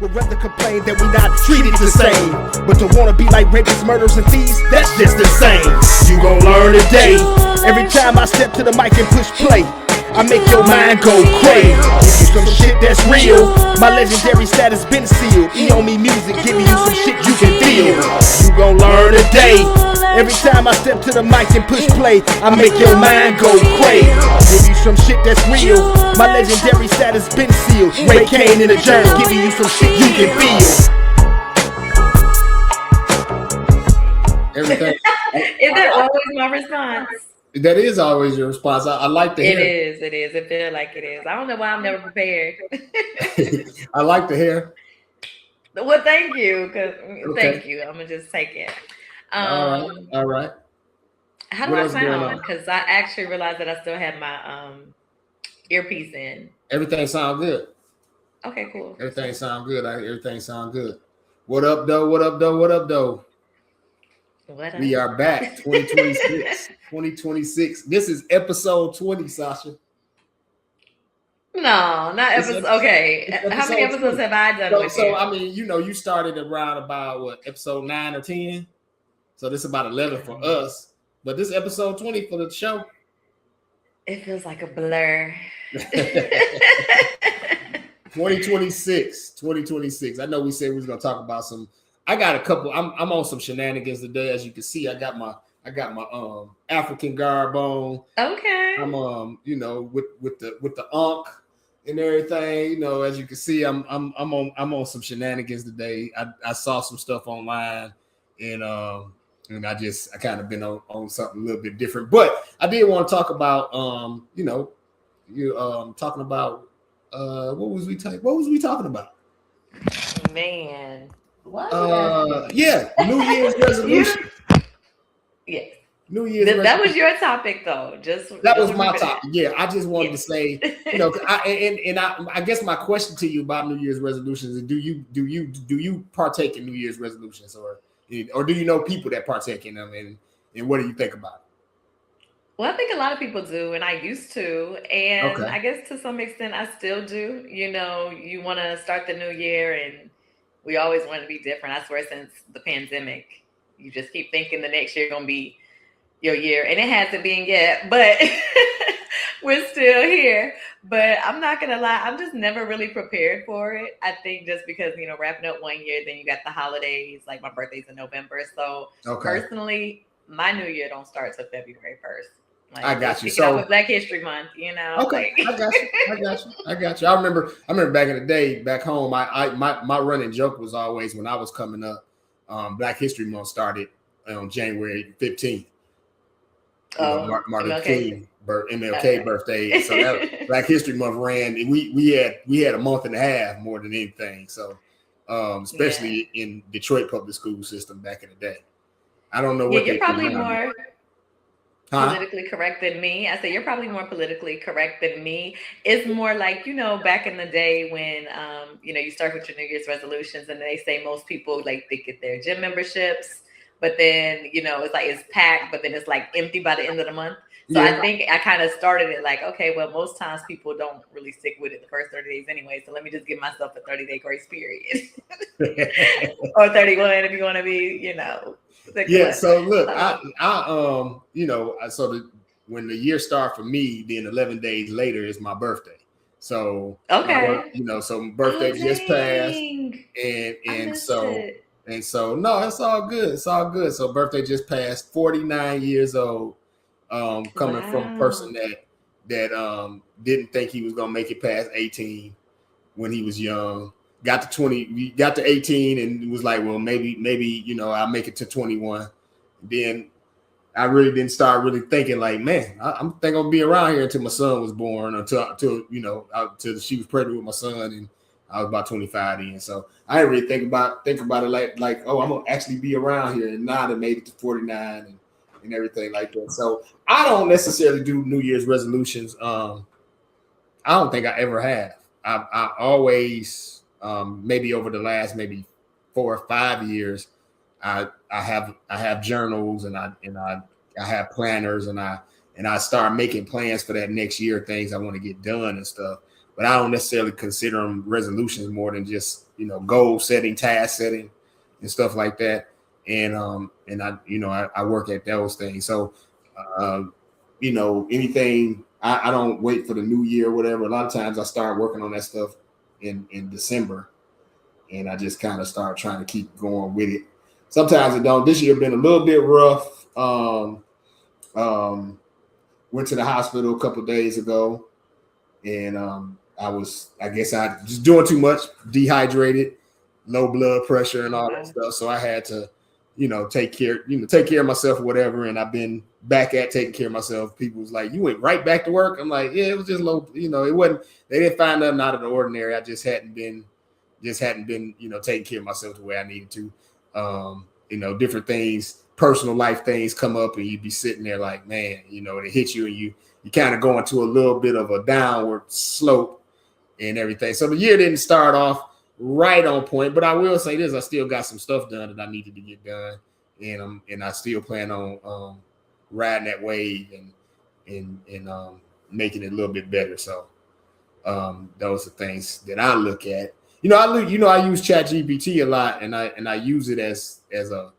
would rather complain that we not treated the same. But to wanna be like rapists, murderers, and thieves, that's just insane. You gon' learn today. Every time I step to the mic and push play, I make your mind go crazy. Give you some shit that's real. My legendary status been sealed. On me music, giving you some shit you can feel. You gon' learn today. Every time I step to the mic and push play, I make your mind go crazy. Give you some shit that's real. My legendary status been sealed. Ray Kane in the journal, giving you some shit you can feel. Everything. Is that always my response? That is always your response. I like the hair. It is. It feels like it is. I don't know why I'm never prepared. I like the hair. Well, thank you. Thank you. I'm gonna just take it. All right. How do I sound? Because I actually realized that I still have my earpiece in. Everything sounds good. Okay, cool. Everything sounds good. Everything sounds good. What up, though? What up, though? What up, though? We are back. 2026. 2026. This is episode 20, Sasha. No, not episode. Okay. How many episodes 20. Have I done with you? So, I mean, you started around about, what, episode 9 or 10? So this is about 11 for us. But this is episode 20 for the show. It feels like a blur. 2026. I know we said we was going to talk about some. I got a couple. I'm on some shenanigans today, as you can see. I got my African garb on. Okay. I'm with the ankh and everything. As you can see, I'm on some shenanigans today. I saw some stuff online, and I kind of been on something a little bit different. But I did want to talk about talking about what was we talking about? Man. What? New Year's resolution. Yes. New Year's. That was your topic, though. That was my topic. Yeah, I just wanted to say, I guess my question to you about New Year's resolutions is: do you partake in New Year's resolutions, or do you know people that partake in them, and what do you think about it? Well, I think a lot of people do, and I used to, and I guess to some extent I still do. You want to start the new year, and we always want to be different. I swear, since the pandemic, you just keep thinking the next year gonna be your year, and it hasn't been yet, but we're still here. But I'm not gonna lie, I'm just never really prepared for it. I think just because wrapping up one year, then you got the holidays. Like my birthday's in November, so personally, my new year don't start till February 1st. Like, I got you. So with Black History Month, Okay, I got you. I remember back in the day, back home, my running joke was always when I was coming up, Black History Month started on January 15th. Martin Luther King, MLK birthday. So that Black History Month ran, and we had a month and a half more than anything. So especially in Detroit public school system back in the day. I don't know what you're probably more politically correct than me. I say you're probably more politically correct than me. It's more like, back in the day when, you start with your New Year's resolutions, and they say most people like they get their gym memberships, but then, it's like it's packed, but then it's like empty by the end of the month. So I think I kind of started it like, okay, well, most times people don't really stick with it the first 30 days anyway. So let me just give myself a 30-day grace period or 31 if you want to be, So look, when the year starts for me, then 11 days later is my birthday. So so birthday just passed, and so no, it's all good. It's all good. So birthday just passed. 49 years old. Coming from a person that didn't think he was gonna make it past 18 when he was young. Got to 20, got to 18, and was like, well, maybe I'll make it to 21. Then I really didn't start really thinking like, man, I'm think I'll be around here until my son was born, until she was pregnant with my son, and I was about 25 then. So I didn't really think about it like oh, I'm gonna actually be around here, and now I made it to 49 and everything like that. So I don't necessarily do New Year's resolutions. I don't think I ever have. I always maybe over the last maybe 4 or 5 years, I have journals and I have planners and I start making plans for that next year, things I want to get done and stuff. but I don't necessarily consider them resolutions more than just, goal setting, task setting, and stuff like that. And I work at those things. So, anything, I don't wait for the new year or whatever. A lot of times I start working on that stuff in December, and I just kind of start trying to keep going with it. Sometimes it don't. This year been a little bit rough. Went to the hospital a couple of days ago, and I guess I just doing too much, dehydrated, low blood pressure and all that stuff. So I had to, take care of myself or whatever. And I've been back at taking care of myself. People was like, you went right back to work. I'm like, yeah, it was just low, it wasn't, they didn't find nothing out of the ordinary. I just hadn't been, taking care of myself the way I needed to. Different things, personal life things come up, and you'd be sitting there like, man, it hits you, and you kind of go into a little bit of a downward slope and everything. So the year didn't start off right on point, but I will say this: I still got some stuff done that I needed to get done, and I still plan on riding that wave and making it a little bit better. So those are things that I look at. I use ChatGPT a lot, and I use it as a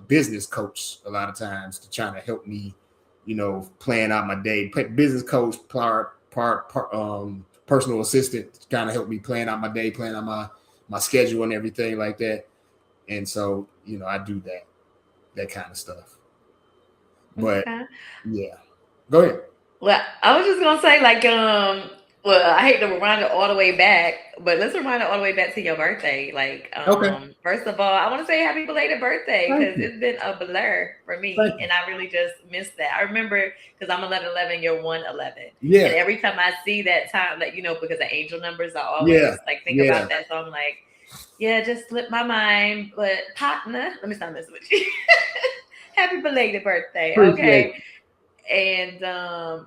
business coach a lot of times to try to help me, plan out my day. Business coach, personal assistant to kind of help me plan out my day, plan out my schedule and everything like that. And so, I do that kind of stuff. But yeah, go ahead. Well, I was just gonna say, like, well, I hate to rewind it all the way back, but let's rewind it all the way back to your birthday. Like, Okay. First of all, I want to say happy belated birthday, because it's been a blur for me, and I really just missed that. I remember, because I'm 11/11, you're 1/11. Yeah. And every time I see that time, like, because the angel numbers, I always think about that. So I'm like, yeah, just slipped my mind, but partner, let me stop messing with you. Happy belated birthday. Okay. And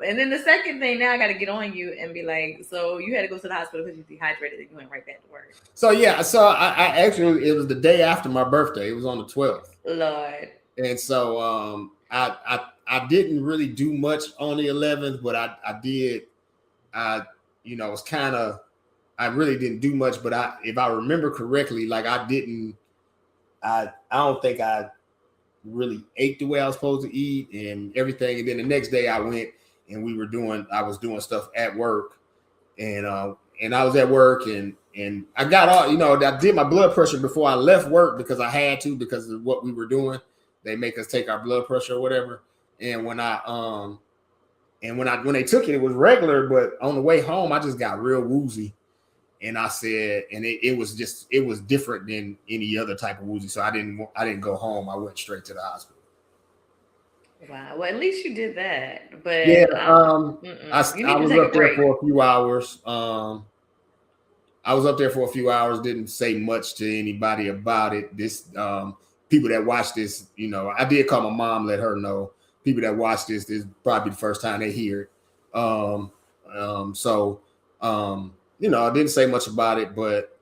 then the second thing, now I got to get on you and be like, so you had to go to the hospital because you dehydrated and you went right back to work. So yeah, I actually, it was the day after my birthday. It was on the 12th. Lord. And so I didn't really do much on the 11th, but I did. It was kind of, I really didn't do much, but if I remember correctly, like I don't think I really ate the way I was supposed to eat and everything. And then the next day I went and I was doing stuff at work, and I was at work and I got all, I did my blood pressure before I left work because I had to, because of what we were doing. They make us take our blood pressure or whatever. And when they took it was regular, but on the way home, I just got real woozy. And I said, and it was different than any other type of woozy. So I didn't go home. I went straight to the hospital. Wow. Well, at least you did that. But yeah, I was up there for a few hours. Didn't say much to anybody about it. This people that watch this, I did call my mom, let her know. People that watch this is probably the first time they hear it. I didn't say much about it, but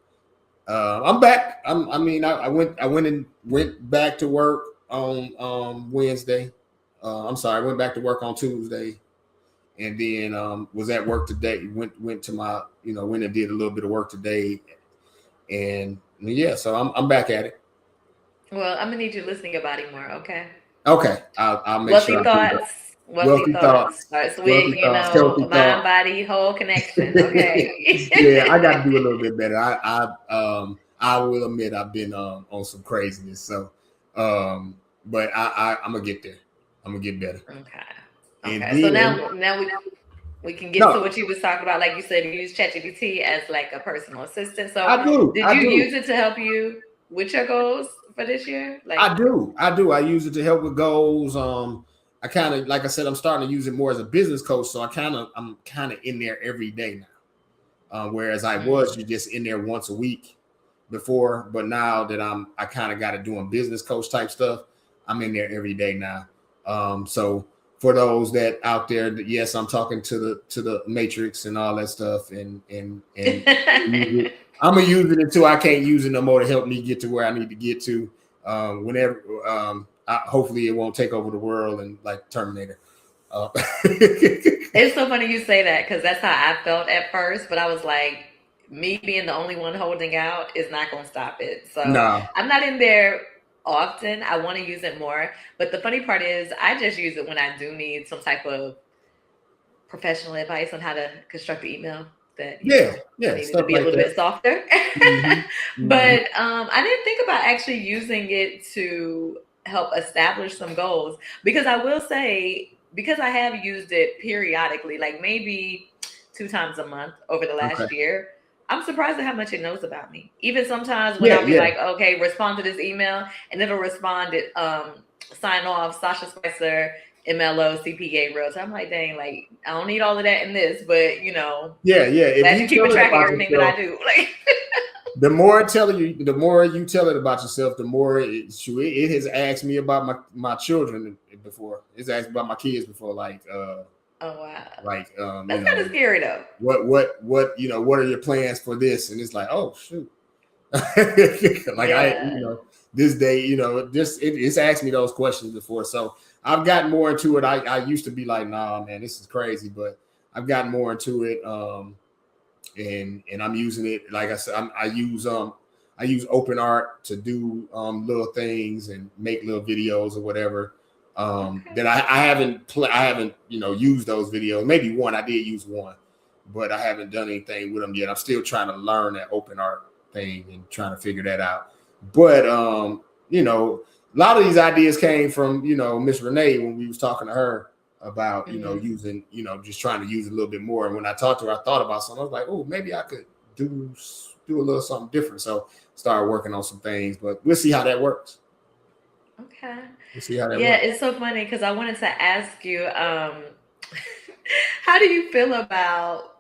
I'm back. I went back to work on Wednesday. I went back to work on Tuesday, and then was at work today. Went to my, went and did a little bit of work today, and yeah, so I'm back at it. Well, I'm gonna need you to listen to your body more, okay? Okay, I'll make sure. Wealthy thoughts. Starts with, mind, body, whole connection. Okay. Yeah, I got to do a little bit better. I will admit I've been on some craziness. So, but I'm gonna get there. I'm gonna get better. Okay. Then, so now we can get to what you was talking about. Like you said, you use ChatGPT as like a personal assistant. So I do. Did you use it to help you with your goals for this year? I do. I use it to help with goals. I kind of, like I said, I'm starting to use it more as a business coach. So I'm kind of in there every day now. Whereas I was just in there once a week before, but now that I kind of got to doing business coach type stuff, I'm in there every day now. So for those that out there, yes, I'm talking to the matrix and all that stuff, and I'm gonna use it until I can't use it no more to help me get to where I need to get to. Hopefully it won't take over the world and like Terminator. It's so funny you say that because that's how I felt at first, but I was like, me being the only one holding out is not going to stop it. So No. I'm not in there often. I want to use it more. But the funny part is, I just use it when I do need some type of professional advice on how to construct an email that I needed to stuff be a like little that. bit softer. But I didn't think about actually using it to help establish some goals, because I will say, because I have used it periodically, like maybe 2 times a month over the last year, I'm surprised at how much it knows about me. Even sometimes when I'll be like, okay, respond to this email, and it'll respond it, sign off, Sasha Spicer, MLO, CPA, realtor. I'm like, dang, like I don't need all of that in this, but If you keep track of everything that I do. Like, the more you tell it about yourself, the more it has asked me about my children before. It's asked about my kids before, like oh wow, like that's kind of scary though. What what are your plans for this? And it's like, oh shoot. This day, it's asked me those questions before. So I've gotten more into it. I used to be like, nah, man, this is crazy, but I've gotten more into it. And I'm using it. Like I said, I use open art to do little things and make little videos or whatever. That I haven't used those videos. Maybe one, I did use one, but I haven't done anything with them yet. I'm still trying to learn that open art thing and trying to figure that out. But a lot of these ideas came from Miss Renee when we was talking to her about using just trying to use it a little bit more. And when I talked to her, I thought about something. I was like, oh, maybe I could do a little something different. So started working on some things, but we'll see how that works. Okay. We'll see how that works. Yeah, it's so funny because I wanted to ask you, how do you feel about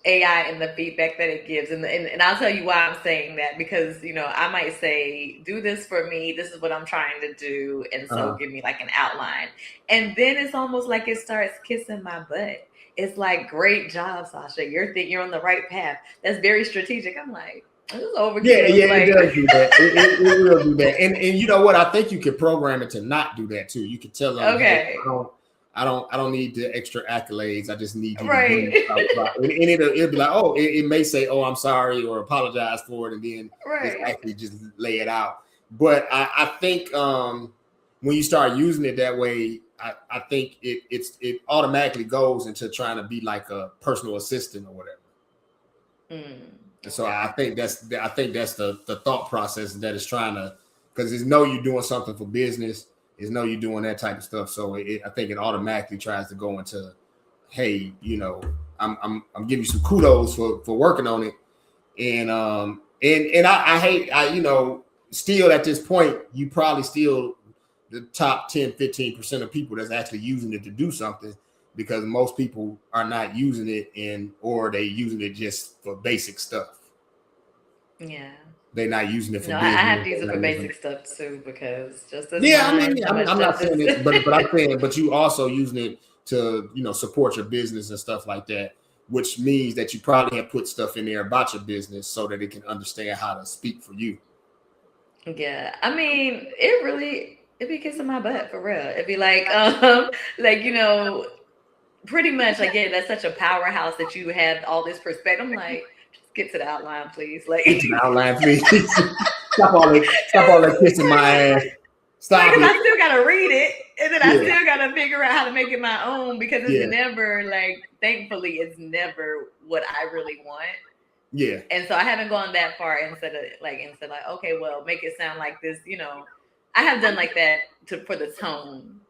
AI and the feedback that it gives? And I'll tell you why I'm saying that, because I might say, do this for me, this is what I'm trying to do, and so give me like an outline, and then it's almost like it starts kissing my butt. It's like, great job, Sasha, you're on the right path. That's very strategic. I'm like, this is overkill. It does do that. It will do that. And you know what, I think you could program it to not do that too. You could tell them, okay, hey, I don't need the extra accolades. I just need you right. And it'll be like, oh, it may say, oh, I'm sorry, or apologize for it, and then right. it's actually just lay it out. But I think when you start using it that way, I think it automatically goes into trying to be like a personal assistant or whatever. And so I think that's the thought process that it's trying to, because it's you're doing something for business. Is you're doing that type of stuff. So I think it automatically tries to go into, hey, I'm giving you some kudos for working on it. And I hate, still at this point, you probably still the top 10-15% of people that's actually using it to do something, because most people are not using it or they using it just for basic stuff. Yeah. They're not using it for business. I have to use it for basic stuff too, because just as I'm not saying it, but I'm saying, but you also using it to support your business and stuff like that, which means that you probably have put stuff in there about your business so that it can understand how to speak for you. Yeah, I mean, it'd be kissing my butt for real. It'd be like, pretty much like, yeah, that's such a powerhouse that you have all this perspective. I'm like, get to the outline, please. Like, get to the outline, please. Stop all that kissing my ass. Stop it. I still gotta read it, and then I still gotta figure out how to make it my own, because it's never thankfully, it's never what I really want. Yeah. And so I haven't gone that far instead okay, well, make it sound like this. I have done like that for the tone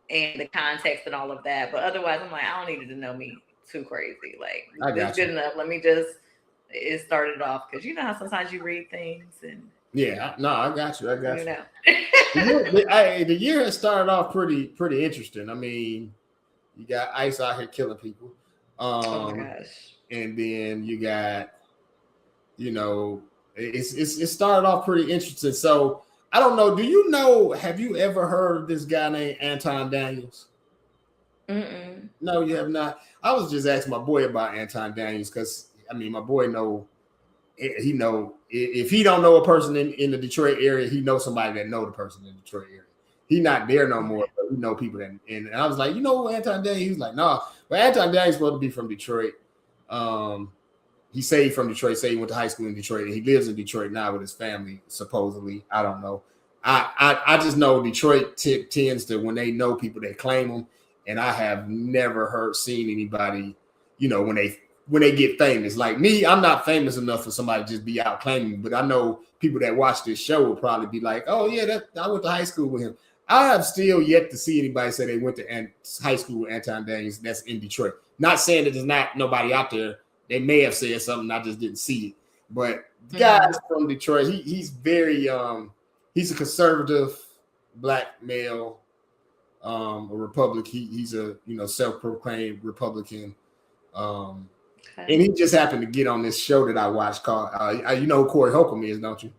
and the context and all of that, but otherwise, I'm like, I don't need it to know me too crazy. Like, it's good enough. Let me just. It started off, because how sometimes you read things and I got you. The year has started off pretty interesting. I mean, you got ICE out here killing people. Oh my gosh. And then you got, it started off pretty interesting. So I don't know. Have you ever heard of this guy named Anton Daniels? Mm-mm. No, you have not. I was just asking my boy about Anton Daniels, because my boy if he don't know a person in the Detroit area, he knows somebody that know the person in the Detroit area. He not there no more, but we know people that. And I was like, you know, Anton Daniels. He was like, no, but Anton Daniels supposed to be from Detroit. He said he's from Detroit. Say he went to high school in Detroit, and he lives in Detroit now with his family. Supposedly, I don't know. I just know Detroit tends to, when they know people, they claim them, and I have never seen anybody, you know, when they get famous. Like me, I'm not famous enough for somebody to just be out claiming me, but I know people that watch this show will probably be like, oh yeah, I went to high school with him. I have still yet to see anybody say they went to high school with Anton Daniels that's in Detroit. Not saying that there's not nobody out there. They may have said something, I just didn't see it. But the guy from Detroit, he's very he's a conservative black male, a Republican. He's a self-proclaimed Republican. And he just happened to get on this show that I watched called you know who Corey Holcomb is, don't you?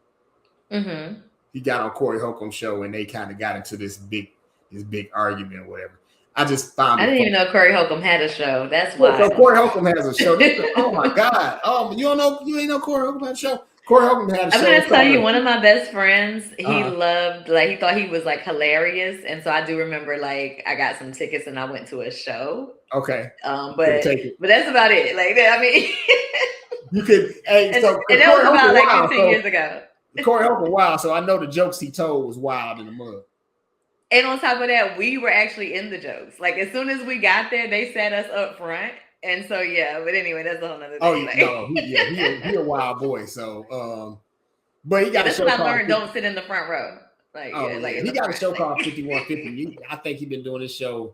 Mm-hmm. He got on Corey Holcomb's show and they kind of got into this big argument or whatever. I just found I didn't even know Corey Holcomb had a show. That's why. So Corey Holcomb has a show. Oh my God. Oh, you ain't know Corey Holcomb had a show? Corey Holcomb had a show. I'm gonna tell you, one of my best friends, he loved, like, he thought he was like hilarious. And so I do remember, like, I got some tickets and I went to a show. Okay. But that's about it. Like, I mean, you could, and that was about like 15 years ago. Corey Holcomb wild, so I know the jokes he told was wild in the mud. And on top of that, we were actually in the jokes. Like, as soon as we got there, they sat us up front. And so, yeah, but anyway, that's a whole nother thing. Oh, no, he a wild boy. So, but he got a show called. That's what I learned, don't sit in the front row. Like, he got a show called 5150. I think he's been doing this show.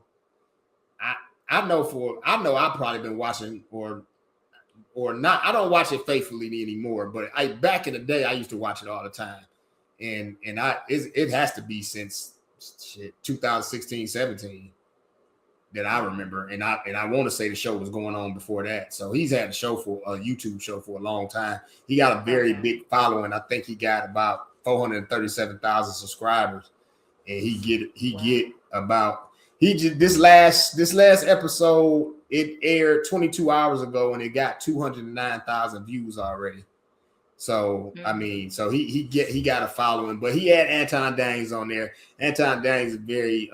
I know I've probably been watching or not. I don't watch it faithfully anymore, but back in the day, I used to watch it all the time. And it has to be since 2016, 17 that I remember. And I want to say the show was going on before that. So he's had a YouTube show for a long time. He got a very big following. I think he got about 437,000 subscribers. And this last episode, it aired 22 hours ago and it got 209,000 views already. So I mean, so he got a following, but he had Anton Daniels on there. Anton Daniels is very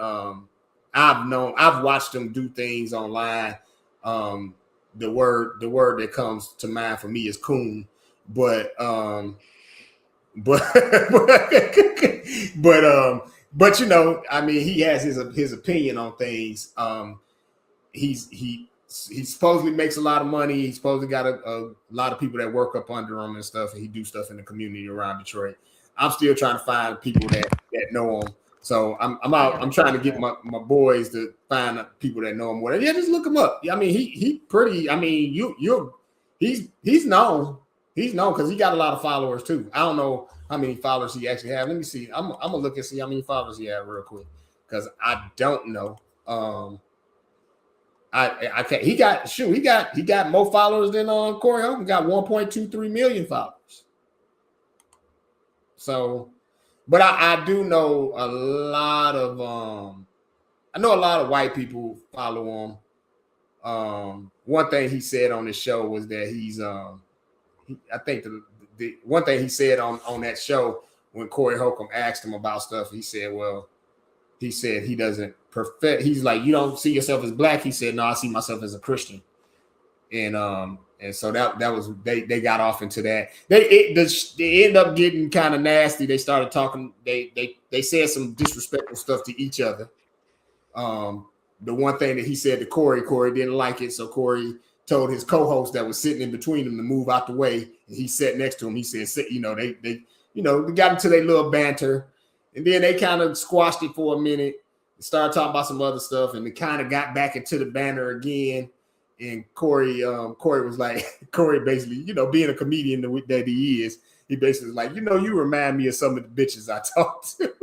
I've watched him do things online. The word that comes to mind for me is coon, but you know, I mean, he has his opinion on things. He supposedly makes a lot of money. He supposedly got a lot of people that work up under him and stuff, and he do stuff in the community around Detroit. I'm still trying to find people that know him. So I'm out. I'm trying to get my boys to find people that know him. Whatever. Yeah, just look him up. I mean, he pretty. I mean, he's known. He's known because he got a lot of followers too. I don't know how many followers he actually has. Let me see. I'm gonna look and see how many followers he has real quick because I don't know. I can't. He got more followers than Corey Holcomb. Got 1.23 million followers. So, but I do know a lot of I know a lot of white people follow him. One thing he said on the show was that he's I think the one thing he said on that show when Corey Holcomb asked him about stuff, he said he doesn't perfect. He's like, you don't see yourself as black. He said, no, I see myself as a Christian. And so that was they got off into that. They end up getting kind of nasty. They started talking. They said some disrespectful stuff to each other. The one thing that he said to Corey didn't like it. So Corey told his co-host that was sitting in between them to move out the way. And he sat next to him. He said, they got into their little banter. And then they kind of squashed it for a minute, started talking about some other stuff, and they kind of got back into the banter again. And Corey was like, Corey basically, being a comedian that he is, he basically was like, you remind me of some of the bitches I talked to.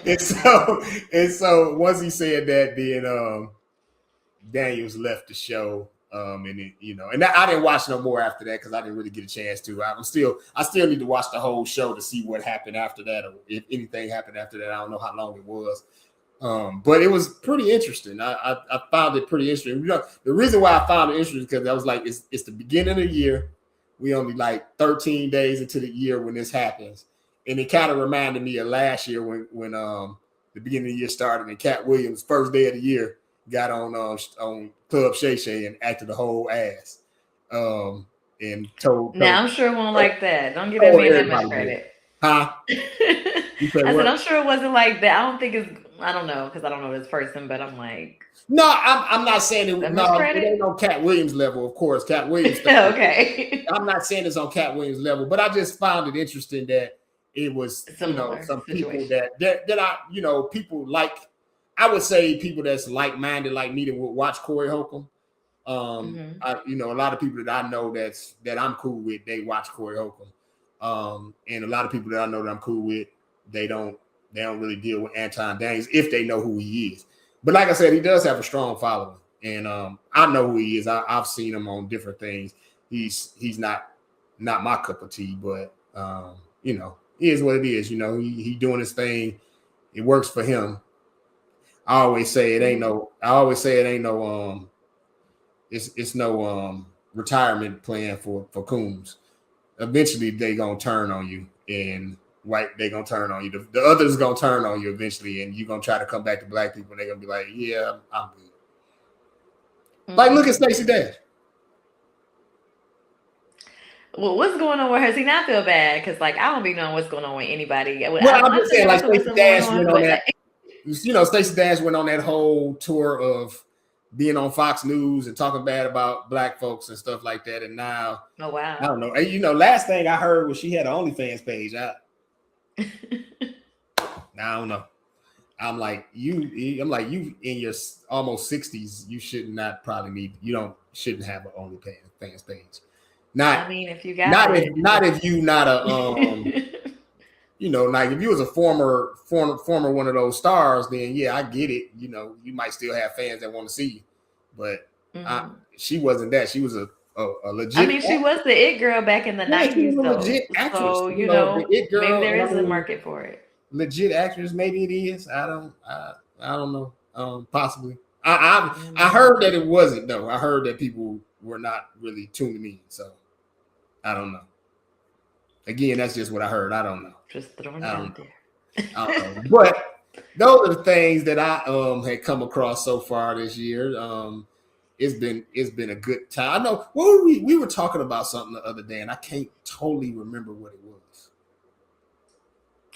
and so once he said that, then Daniels left the show. And I didn't watch no more after that because I didn't really get a chance to. I still need to watch the whole show to see what happened after that, or if anything happened after that. I don't know how long it was, but it was pretty interesting. I found it pretty interesting. The reason why I found it interesting is because I was like, it's the beginning of the year. We only like 13 days into the year when this happens, and it kind of reminded me of last year when the beginning of the year started and Cat Williams first day of the year got on Club Shay Shay and acted the whole ass. And told now I'm sure it won't like that. Don't give that man that much credit. Huh? I said I'm sure it wasn't like that. I don't think it's. I don't know because I don't know this person, but I'm like. No, I'm not saying it. No, it ain't on Cat Williams level, of course. Cat Williams. Okay. I'm not saying it's on Cat Williams level, but I just found it interesting that it was similar some situation. people that I people like. I would say people that's like-minded like me that would watch Corey Holcomb. A lot of people that I know that I'm cool with, they watch Corey Holcomb. And a lot of people that I know that I'm cool with, they don't really deal with Anton Daniels if they know who he is. But like I said, he does have a strong following, and I know who he is. I've seen him on different things. He's not my cup of tea, but it is what it is. He doing his thing. It works for him. I always say it ain't no. It's no retirement plan for Coombs. Eventually, they gonna turn on you, and they gonna turn on you. The others gonna turn on you eventually, and you're gonna try to come back to black people, and they're gonna be like, "Yeah, I'm good." Mm-hmm. Like, look at Stacey Dash. Well, what's going on with her? See, now I feel bad because, like, I don't be knowing what's going on with anybody. Well, I'm just saying, like, Stacey Dash went on that. Stacey Dash went on that whole tour of being on Fox News and talking bad about black folks and stuff like that. And now, oh wow, I don't know. Last thing I heard was she had an OnlyFans page. I don't know. I'm like you in your almost 60s. You should not probably shouldn't have an OnlyFans page. Not, I mean, if you got if you not a like if you was a former one of those stars, then yeah, I get it. You might still have fans that want to see you, but she wasn't that. She was a legit. I mean, she was the it girl back in the 90s. She was a legit actress. So the it girl, maybe there is a market for it. Legit actress, maybe it is. I don't know. Possibly. I heard that it wasn't though. I heard that people were not really tuning in. So I don't know. Again, that's just what I heard. I don't know. Just throwing it out there. But those are the things that I had come across so far this year. It's been a good time. I know we were talking about something the other day, and I can't totally remember what it was.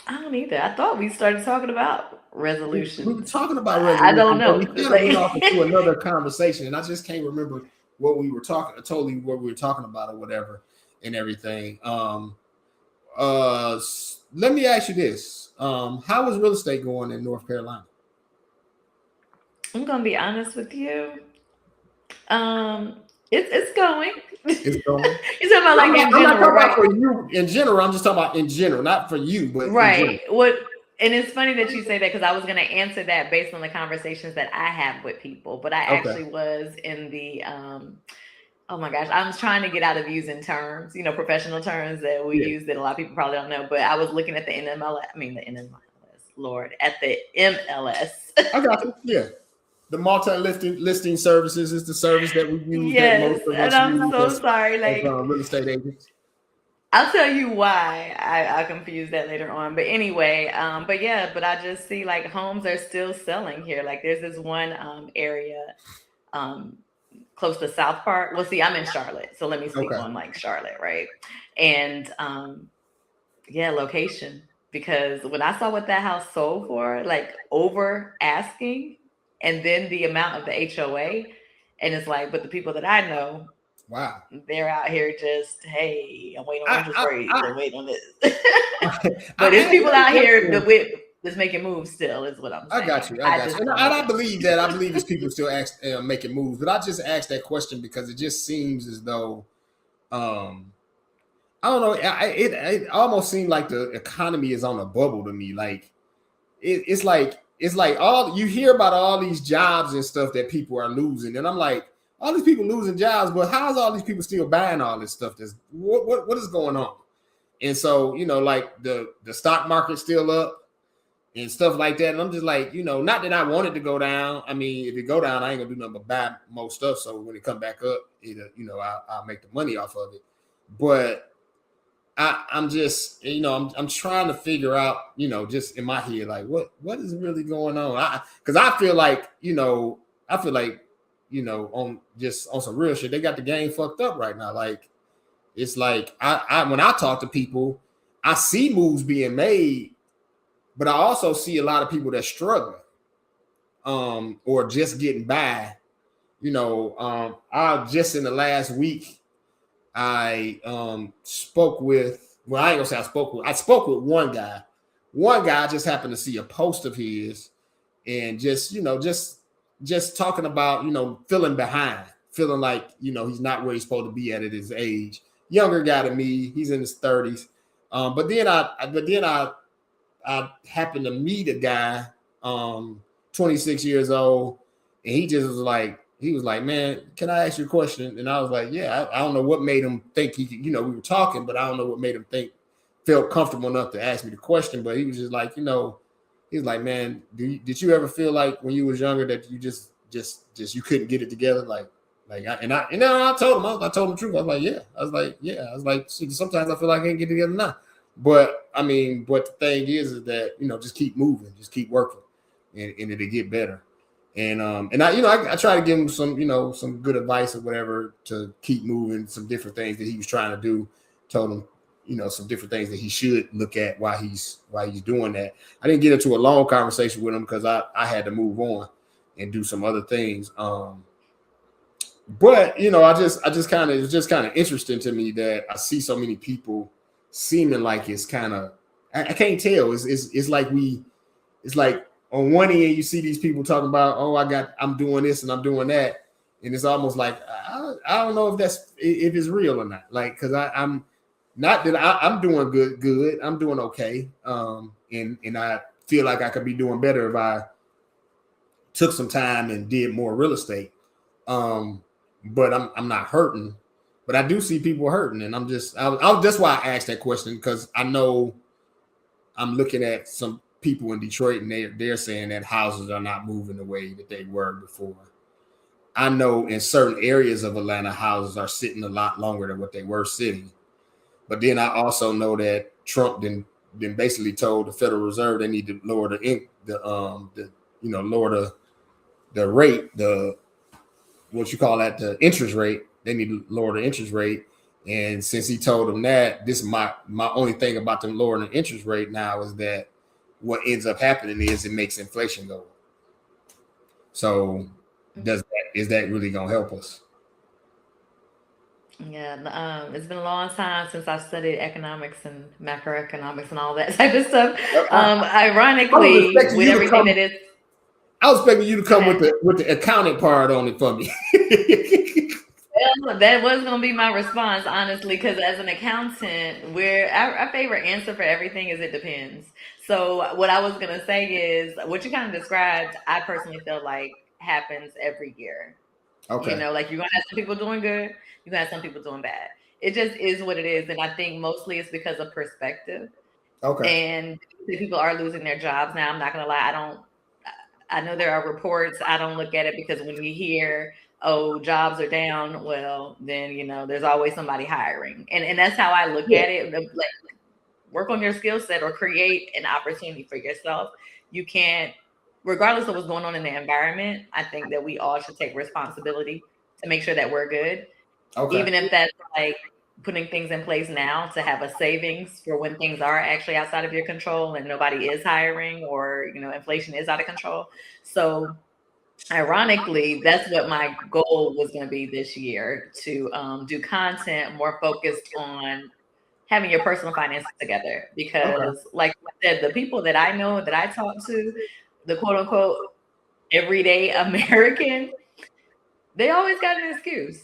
I don't either. I thought we started talking about resolutions. We were talking about resolutions. I don't know. We kind of went off into another conversation, and I just can't remember what we were talking. Totally what we were talking about or whatever and everything. Let me ask you this. How is real estate going in North Carolina? I'm gonna be honest with you. It's going. It's going. You're talking about like in general, I'm not talking right? about for you in general. I'm just talking about in general, not for you, but right. And it's funny that you say that because I was gonna answer that based on the conversations that I have with people, but I actually was in the oh my gosh, I'm trying to get out of using terms, professional terms that we use that a lot of people probably don't know. But I was looking at the MLS. I got you. Yeah. The multi-listing services is the service that we use. Yes, that most of and us I'm so use sorry. Like real estate agents. I'll tell you why I confuse that later on. But anyway, but I just see like homes are still selling here. Like there's this one area close to South Park. Well, see, I'm in Charlotte, so let me speak on like Charlotte, right? And location. Because when I saw what that house sold for, like over asking, and then the amount of the HOA, and it's like, but the people that I know, wow, they're out here just, hey, I'm waiting on interest rates and waiting on this. But there's people out here that's making moves still, is what I'm saying. I got you. And I believe that. I believe there's people still making moves, but I just asked that question because it just seems as though, I don't know. It almost seemed like the economy is on a bubble to me. Like it's like all you hear about all these jobs and stuff that people are losing, and I'm like, all these people losing jobs, but how's all these people still buying all this stuff? What is going on? And so like the stock market's still up and stuff like that. And I'm just like, not that I want it to go down. I mean, if it go down, I ain't gonna do nothing but buy more stuff. So when it come back up, I'll make the money off of it. But I'm just, I'm trying to figure out, just in my head, like what is really going on? Because I feel like, on some real shit, they got the game fucked up right now. Like, it's like I when I talk to people, I see moves being made, but I also see a lot of people that's struggling, or just getting by. I just in the last week, I spoke with. Well, I ain't gonna say I spoke with. I spoke with one guy. One guy, I just happened to see a post of his, and just talking about feeling behind, feeling like he's not where he's supposed to be at his age. Younger guy than me, he's in his 30s. But then I happened to meet a guy, 26 years old, and he just was like, man, can I ask you a question? And I was like, yeah. I don't know what made him think he could, we were talking, but I don't know what made him felt comfortable enough to ask me the question. But he was just like, he was like, man, did you ever feel like when you was younger that you just you couldn't get it together? I told him, I told him the truth. I was like, sometimes I feel like I can't get it together now. But but the thing is that just keep moving, just keep working, and it'll get better. And I try to give him some good advice or whatever to keep moving, some different things that he was trying to do. Told him some different things that he should look at while he's doing that. I didn't get into a long conversation with him because I had to move on and do some other things. But it's just kind of interesting to me that I see so many people seeming like it's kind of, I can't tell. It's like on one end you see these people talking about, I'm doing this and I'm doing that, and it's almost like I don't know if it's real or not. Like, because I'm not that I'm doing good. I'm doing okay. And I feel like I could be doing better if I took some time and did more real estate. But I'm not hurting. But I do see people hurting, and that's why I asked that question, because I know I'm looking at some people in Detroit, and they're saying that houses are not moving the way that they were before. I know in certain areas of Atlanta, houses are sitting a lot longer than what they were sitting. But then I also know that Trump then basically told the Federal Reserve they need to lower lower the rate, the interest rate. They need to lower the interest rate. And since he told them that, this is my only thing about them lowering the interest rate now is that what ends up happening is it makes inflation go up. So is that really gonna help us? Yeah, it's been a long time since I've studied economics and macroeconomics and all that type of stuff. Ironically, with everything that is, I was expecting you to come with the accounting part on it for me. Well, that was going to be my response, honestly, because as an accountant, our favorite answer for everything is it depends. So what I was going to say is what you kind of described, I personally feel like happens every year. Okay. Like, you're going to have some people doing good, you're going to have some people doing bad. It just is what it is. And I think mostly it's because of perspective. Okay. And people are losing their jobs now. I'm not going to lie. I know there are reports. I don't look at it, because when you hear, oh, jobs are down, well, then, there's always somebody hiring. And that's how I look at it. Like, work on your skill set or create an opportunity for yourself. You can't, regardless of what's going on in the environment, I think that we all should take responsibility to make sure that we're good. Okay. Even if that's like putting things in place now to have a savings for when things are actually outside of your control and nobody is hiring, or, inflation is out of control. So ironically, that's what my goal was going to be this year, to do content more focused on having your personal finances together. Because like I said, the people that I know, that I talk to, the quote unquote everyday American, they always got an excuse.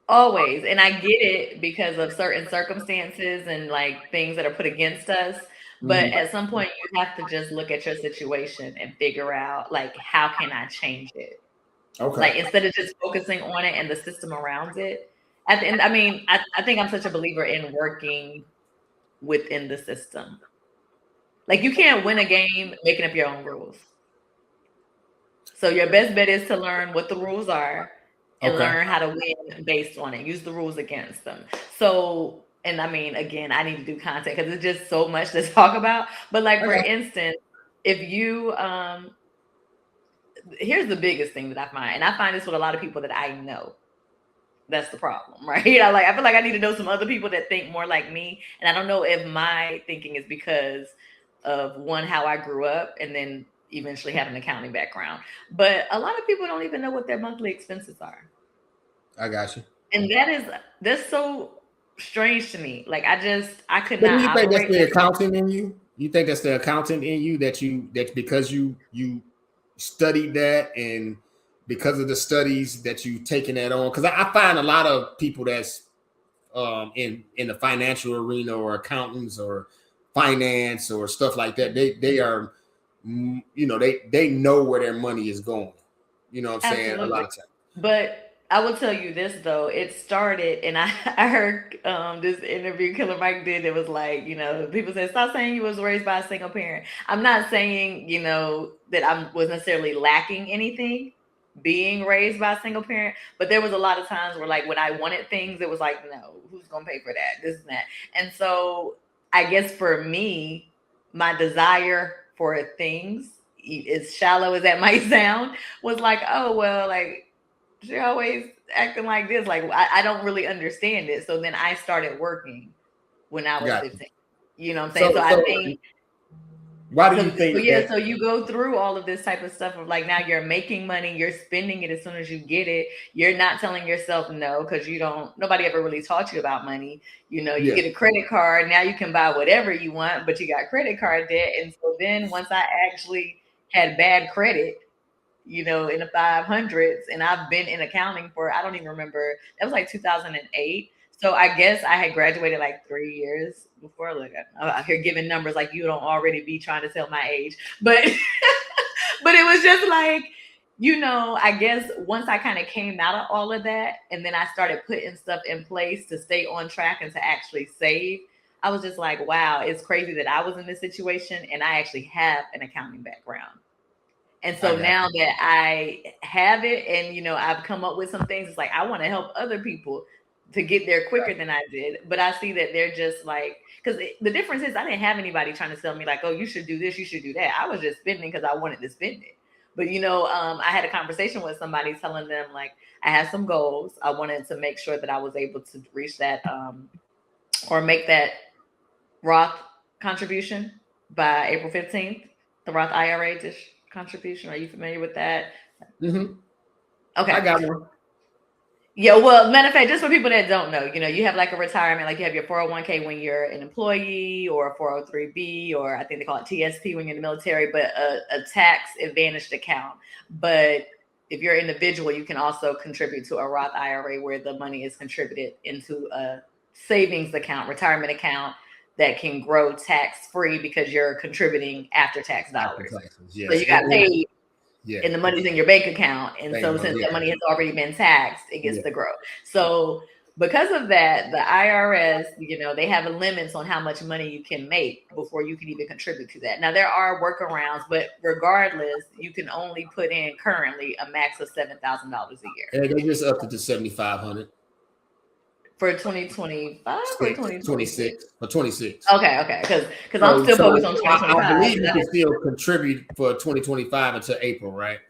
Always. And I get it because of certain circumstances and like things that are put against us. But at some point you have to just look at your situation and figure out, like, how can I change it? Okay. Like, instead of just focusing on it and the system around it. At the end, I think I'm such a believer in working within the system. Like, you can't win a game making up your own rules. So your best bet is to learn what the rules are and learn how to win based on it. Use the rules against them. So and I mean, again, I need to do content because it's just so much to talk about. But like, for instance, if you, here's the biggest thing that I find, and I find this with a lot of people that I know. That's the problem, right? I feel like I need to know some other people that think more like me. And I don't know if my thinking is because of one, how I grew up, and then eventually have an accounting background. But a lot of people don't even know what their monthly expenses are. I got you. And that's so strange to me. Like I could But not do you think that's operate. the accountant in you? You think that's the accountant in you that because you studied that, and because of the studies that you taken that on? Because I find a lot of people that's in the financial arena, or accountants, or finance, or stuff like that, they are, they know where their money is going. You know what I'm saying? A lot of times. But I will tell you this though, it started, and I heard this interview Killer Mike did. It was like, people said, stop saying you was raised by a single parent. I'm not saying, that I was necessarily lacking anything being raised by a single parent, but there was a lot of times where, like, when I wanted things, it was like, no, who's gonna pay for that, this and that. And so I guess for me, my desire for things, as shallow as that might sound, was like, oh well, like, you're always acting like this, like I don't really understand it. So then I started working when I was 15. You know what I'm saying? So I think, why do you think that? So you go through all of this type of stuff of like, now you're making money, you're spending it as soon as you get it. You're not telling yourself no, because nobody ever really taught you about money. You get a credit card, now you can buy whatever you want, but you got credit card debt. And so then once I actually had bad credit, in the 500s, and I've been in accounting for, I don't even remember, that was like 2008. So I guess I had graduated like 3 years before. Look, I'm out here giving numbers like you don't already be trying to tell my age, but but it was just like, I guess once I kind of came out of all of that, and then I started putting stuff in place to stay on track and to actually save, I was just like, wow, it's crazy that I was in this situation and I actually have an accounting background. And so now that I have it, and, I've come up with some things, it's like, I want to help other people to get there quicker than I did. But I see that they're just like, because the difference is I didn't have anybody trying to tell me like, oh, you should do this, you should do that. I was just spending because I wanted to spend it. But, I had a conversation with somebody telling them, like, I had some goals. I wanted to make sure that I was able to reach that or make that Roth contribution by April 15th, the Roth IRA contribution. Are you familiar with that? Mm-hmm. Okay. I got one. Yeah, well, matter of fact, just for people that don't know, you have like a retirement, like you have your 401k when you're an employee, or a 403b, or I think they call it TSP when you're in the military, but a tax advantaged account. But if you're an individual, you can also contribute to a Roth IRA where the money is contributed into a savings account, retirement account, that can grow tax-free because you're contributing after-tax dollars. Yes. So you got paid, and the money's in your bank account. And so since that money has already been taxed, it gets to grow. So because of that, the IRS, they have limits on how much money you can make before you can even contribute to that. Now, there are workarounds, but regardless, you can only put in currently a max of $7,000 a year. And they just upped it to $7,500. For 2025 or 2026? For 26. Okay. Because I'm still focused on 2025. I believe you can still contribute for 2025 until April, right?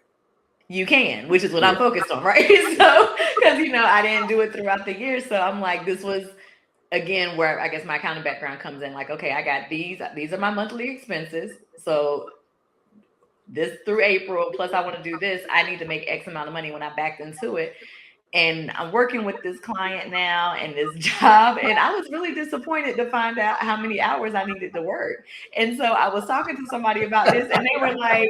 You can, which is what I'm focused on, right? So, because, I didn't do it throughout the year. So I'm like, this was, again, where I guess my accounting background comes in. Like, okay, I got these are my monthly expenses. So this through April, plus I want to do this, I need to make X amount of money when I backed into it. And I'm working with this client now and this job. And I was really disappointed to find out how many hours I needed to work. And so I was talking to somebody about this, and they were like,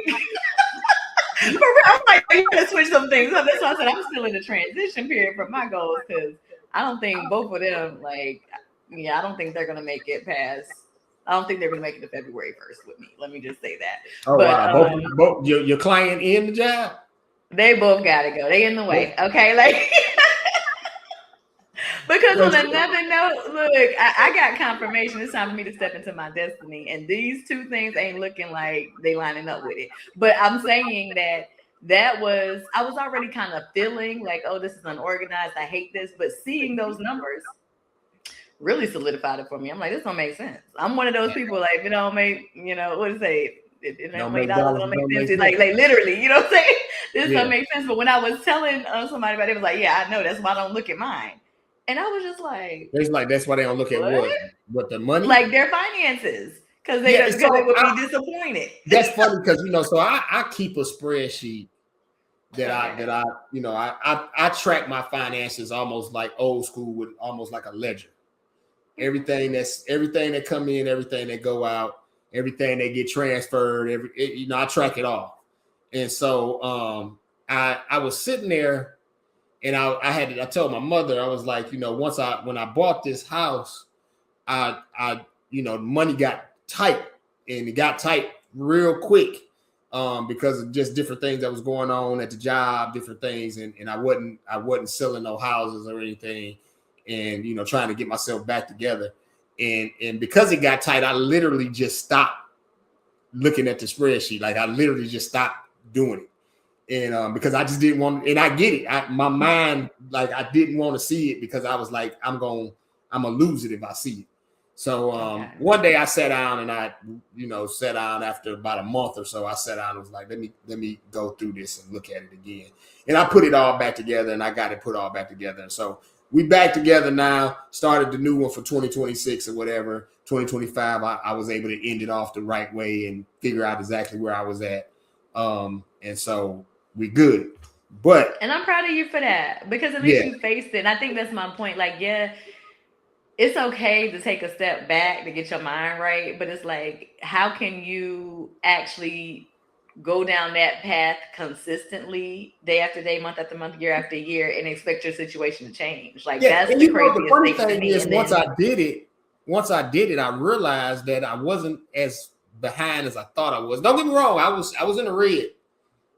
for real, I'm like, you gotta switch some things up. That's why I said I'm still in the transition period for my goals, because I don't think both of them, I don't think they're going to make it past. I don't think they're going to make it to February 1st with me. Let me just say that. Oh, wow. Both your client in the job? They both gotta go. They in the way. Okay. Like, because on another note, look, I got confirmation it's time for me to step into my destiny. And these two things ain't looking like they lining up with it. But I'm saying I was already kind of feeling like, oh, this is unorganized. I hate this. But seeing those numbers, really solidified it for me. I'm like, this don't make sense. I'm one of those people, like, if it don't make, what to say, it don't make dollars, don't make sense. It's like literally, you know what I'm saying? This don't make sense. But when I was telling somebody about it, it was like, yeah, I know. That's why I don't look at mine. And I was just like, that's why they don't look at what the money, like their finances, because they would be disappointed. That's funny because so I keep a spreadsheet that I track my finances almost like old school, with almost like a ledger. Everything that come in, everything that go out, everything that get transferred, I track it all. And so I was sitting there, and I told my mother, I was like, when I bought this house, I money got tight, and it got tight real quick because of just different things that was going on at the job, different things, and I wasn't selling no houses or anything, and trying to get myself back together, and because it got tight, I literally just stopped looking at the spreadsheet. Like I literally just stopped doing it, and because I just didn't want, and I get it, my mind, like I didn't want to see it because I was like, I'm gonna lose it if I see it. So one day I sat down, and I sat down after about a month or so. I sat down and was like, let me go through this and look at it again, and I put it all back together, and I got it put all back together. And so we back together now, started the new one for 2026 or whatever, 2025. I was able to end it off the right way and figure out exactly where I was at. And so we good. And I'm proud of you for that, because at least you faced it. And I think that's my point. Like, it's okay to take a step back to get your mind right, but it's like, how can you actually go down that path consistently, day after day, month after month, year after year, and expect your situation to change? Like, that's the craziest thing to me. Is once I did it, I realized that I wasn't as behind as I thought I was. Don't get me wrong, I was in the red,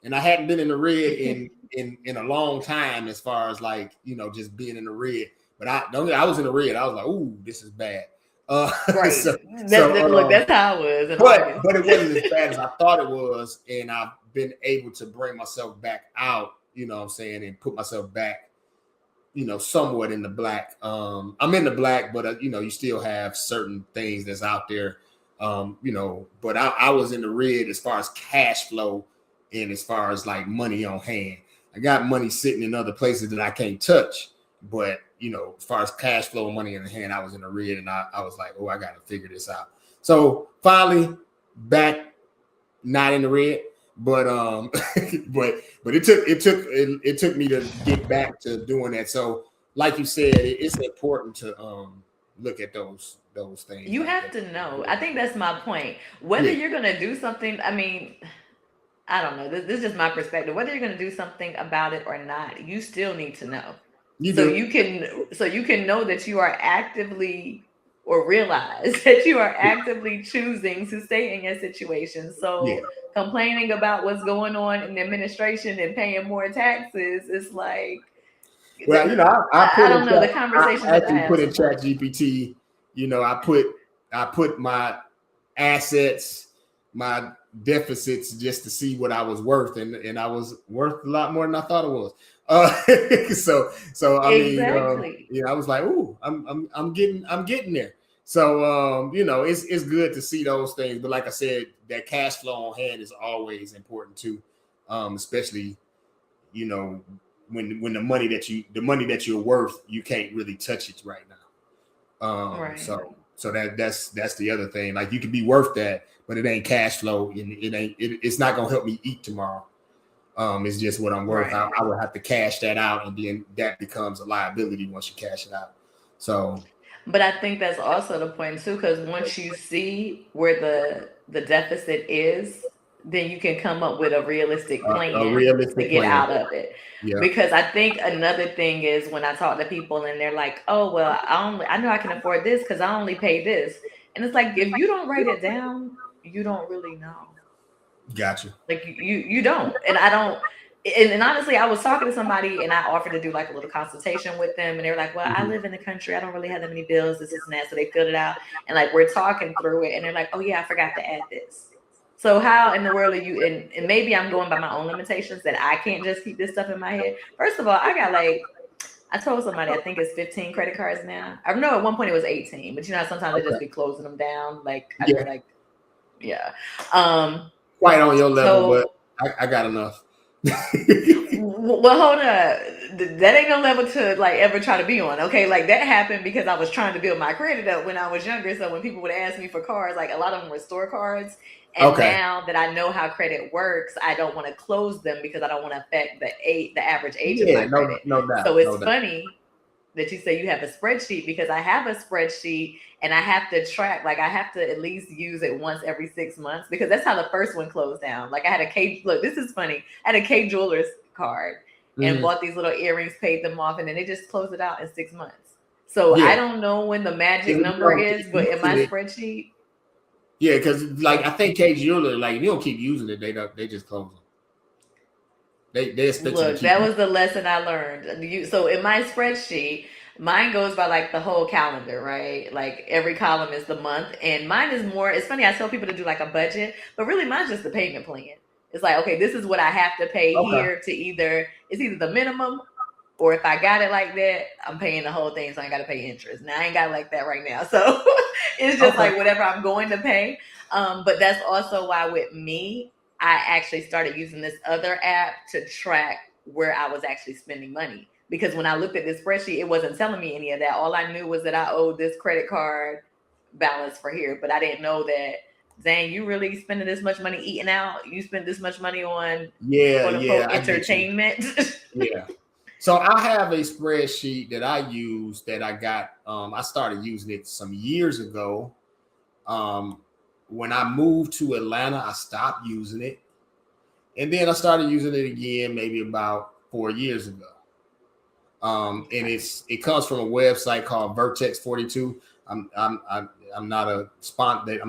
and I hadn't been in the red in a long time, as far as like just being in the red. But I was in the red. I was like, ooh, this is bad. Right. Look, that's how I was. But it wasn't as bad as I thought it was, and I've been able to bring myself back out, and put myself back, somewhat in the black. I'm in the black, but you still have certain things that's out there, but I was in the red as far as cash flow and as far as like money on hand. I got money sitting in other places that I can't touch, but as far as cash flow and money in the hand, I was in the red, and I was like, oh, I got to figure this out. So finally back, not in the red, but but it took me to get back to doing that. So like you said, it's important to look at those things. You have to know. I think that's my point. Whether you're going to do something, I mean, I don't know. This is just my perspective. Whether you're going to do something about it or not, you still need to know. You can know that you are actively, or realize that you are actively choosing to stay in your situation. So complaining about what's going on in the administration and paying more taxes is like, well, I don't know the conversation. I actually put in ChatGPT. I put my assets, my deficits, just to see what I was worth, and I was worth a lot more than I thought it was. So I mean, I was like, ooh, I'm getting there. So it's good to see those things, but like I said, that cash flow on hand is always important too, especially when the money that you're worth, you can't really touch it right now. Right. So that's the other thing. Like, you can be worth that, but it ain't cash flow, and it's not gonna help me eat tomorrow. It's just what I'm worth. Right. I would have to cash that out, and then that becomes a liability once you cash it out. So, but I think that's also the point too, because once you see where the deficit is, then you can come up with a realistic plan to get out of it. Yeah. Because I think another thing is, when I talk to people and they're like, oh, well, I know I can afford this because I only pay this. And it's like, if you don't write it down, you don't really know. Gotcha. Like you don't. And I don't. And honestly, I was talking to somebody, and I offered to do like a little consultation with them, and they were like, well, I live in the country, I don't really have that many bills, this and that. So they filled it out, and like, we're talking through it, and they're like, oh yeah, I forgot to add this. So how in the world are you, and maybe I'm going by my own limitations, that I can't just keep this stuff in my head. First of all, I got like I told somebody I think it's 15 credit cards now. I know at one point it was 18, but you know sometimes they just be closing them down. Like I Yeah. like, yeah. Quite on your level, So but I got enough. well, hold up. That ain't no level to like ever try to be on. Okay, like that happened because I was trying to build my credit up when I was younger. So when people would ask me for cards, like a lot of them were store cards. And Okay. now that I know how credit works, I don't want to close them because I don't want to affect the average age of Yeah, my credit. no doubt. So it's No doubt. funny that you say you have a spreadsheet because I have a spreadsheet and I have to track, like I have to at least use it once every 6 months because that's how the first one closed down. Like I had a K, look, this is funny. I had a K Jewelers card and bought these little earrings, paid them off, and then they just closed it out in 6 months. So Yeah. I don't know when the magic number is, but in my spreadsheet. Yeah, because like I think K Jeweler, like if you don't keep using it, they just close them. They expect you to Look, keep that was the lesson I learned. So in my spreadsheet, mine goes by like the whole calendar, right? Like every column is the month, and mine is more. It's funny. I tell people to do like a budget, but really mine's just the payment plan. It's like, okay, this is what I have to pay here to it's either the minimum, or if I got it like that, I'm paying the whole thing, so I ain't got to pay interest. Now I ain't got it like that right now, so it's just like whatever I'm going to pay. But that's also why with me, I actually started using this other app to track where I was actually spending money. Because when I looked at this spreadsheet, it wasn't telling me any of that. All I knew was that I owed this credit card balance for here, but I didn't know that, Zane, you really spending this much money eating out? You spend this much money on quote unquote entertainment? Yeah. So I have a spreadsheet that I use that I got. I started using it some years ago. When I moved to Atlanta, I stopped using it. And then I started using it again maybe about 4 years ago. And it comes from a website called Vertex 42. I'm not a sponsor.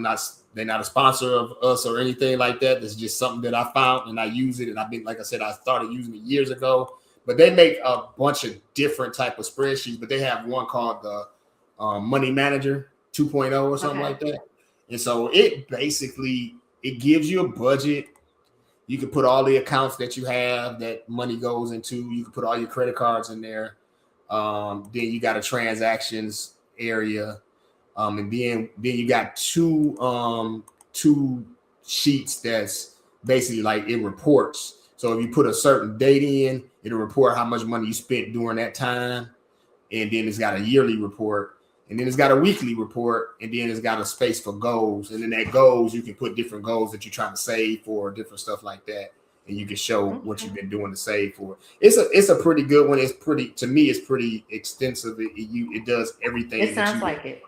They're not a sponsor of us or anything like that. It's just something that I found and I use it. And I've been, like I said, I started using it years ago. But they make a bunch of different type of spreadsheets. But they have one called the Money Manager 2.0 or something like that. And so it basically it gives you a budget. You can put all the accounts that you have that money goes into. You can put all your credit cards in there. Then you got a transactions area, and then you got two sheets that's basically like it reports. So if you put a certain date in, it'll report how much money you spent during that time, and then it's got a yearly report. And then it's got a weekly report, and then it's got a space for goals. And then that goals, you can put different goals that you're trying to save for, different stuff like that. And you can show what you've been doing to save for. It's a pretty good one. It's pretty extensive. It does everything. It sounds like it.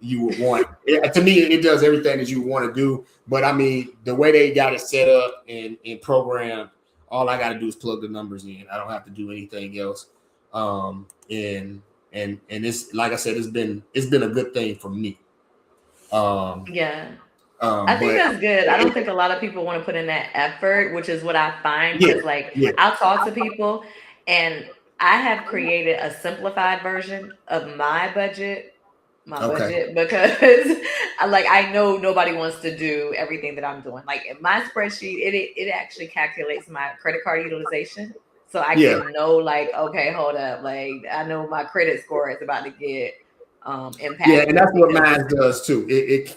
You would want. To me, it does everything that you want to do. But I mean, the way they got it set up and programmed, all I got to do is plug the numbers in. I don't have to do anything else. And it's like I said, it's been a good thing for me. I think that's good. I don't think a lot of people want to put in that effort, which is what I find because I'll talk to people and I have created a simplified version of my budget because like I know nobody wants to do everything that I'm doing. Like in my spreadsheet, it actually calculates my credit card utilization. So I can know, like, okay, hold up. Like, I know my credit score is about to get impacted. Yeah, and that's what mine does too. It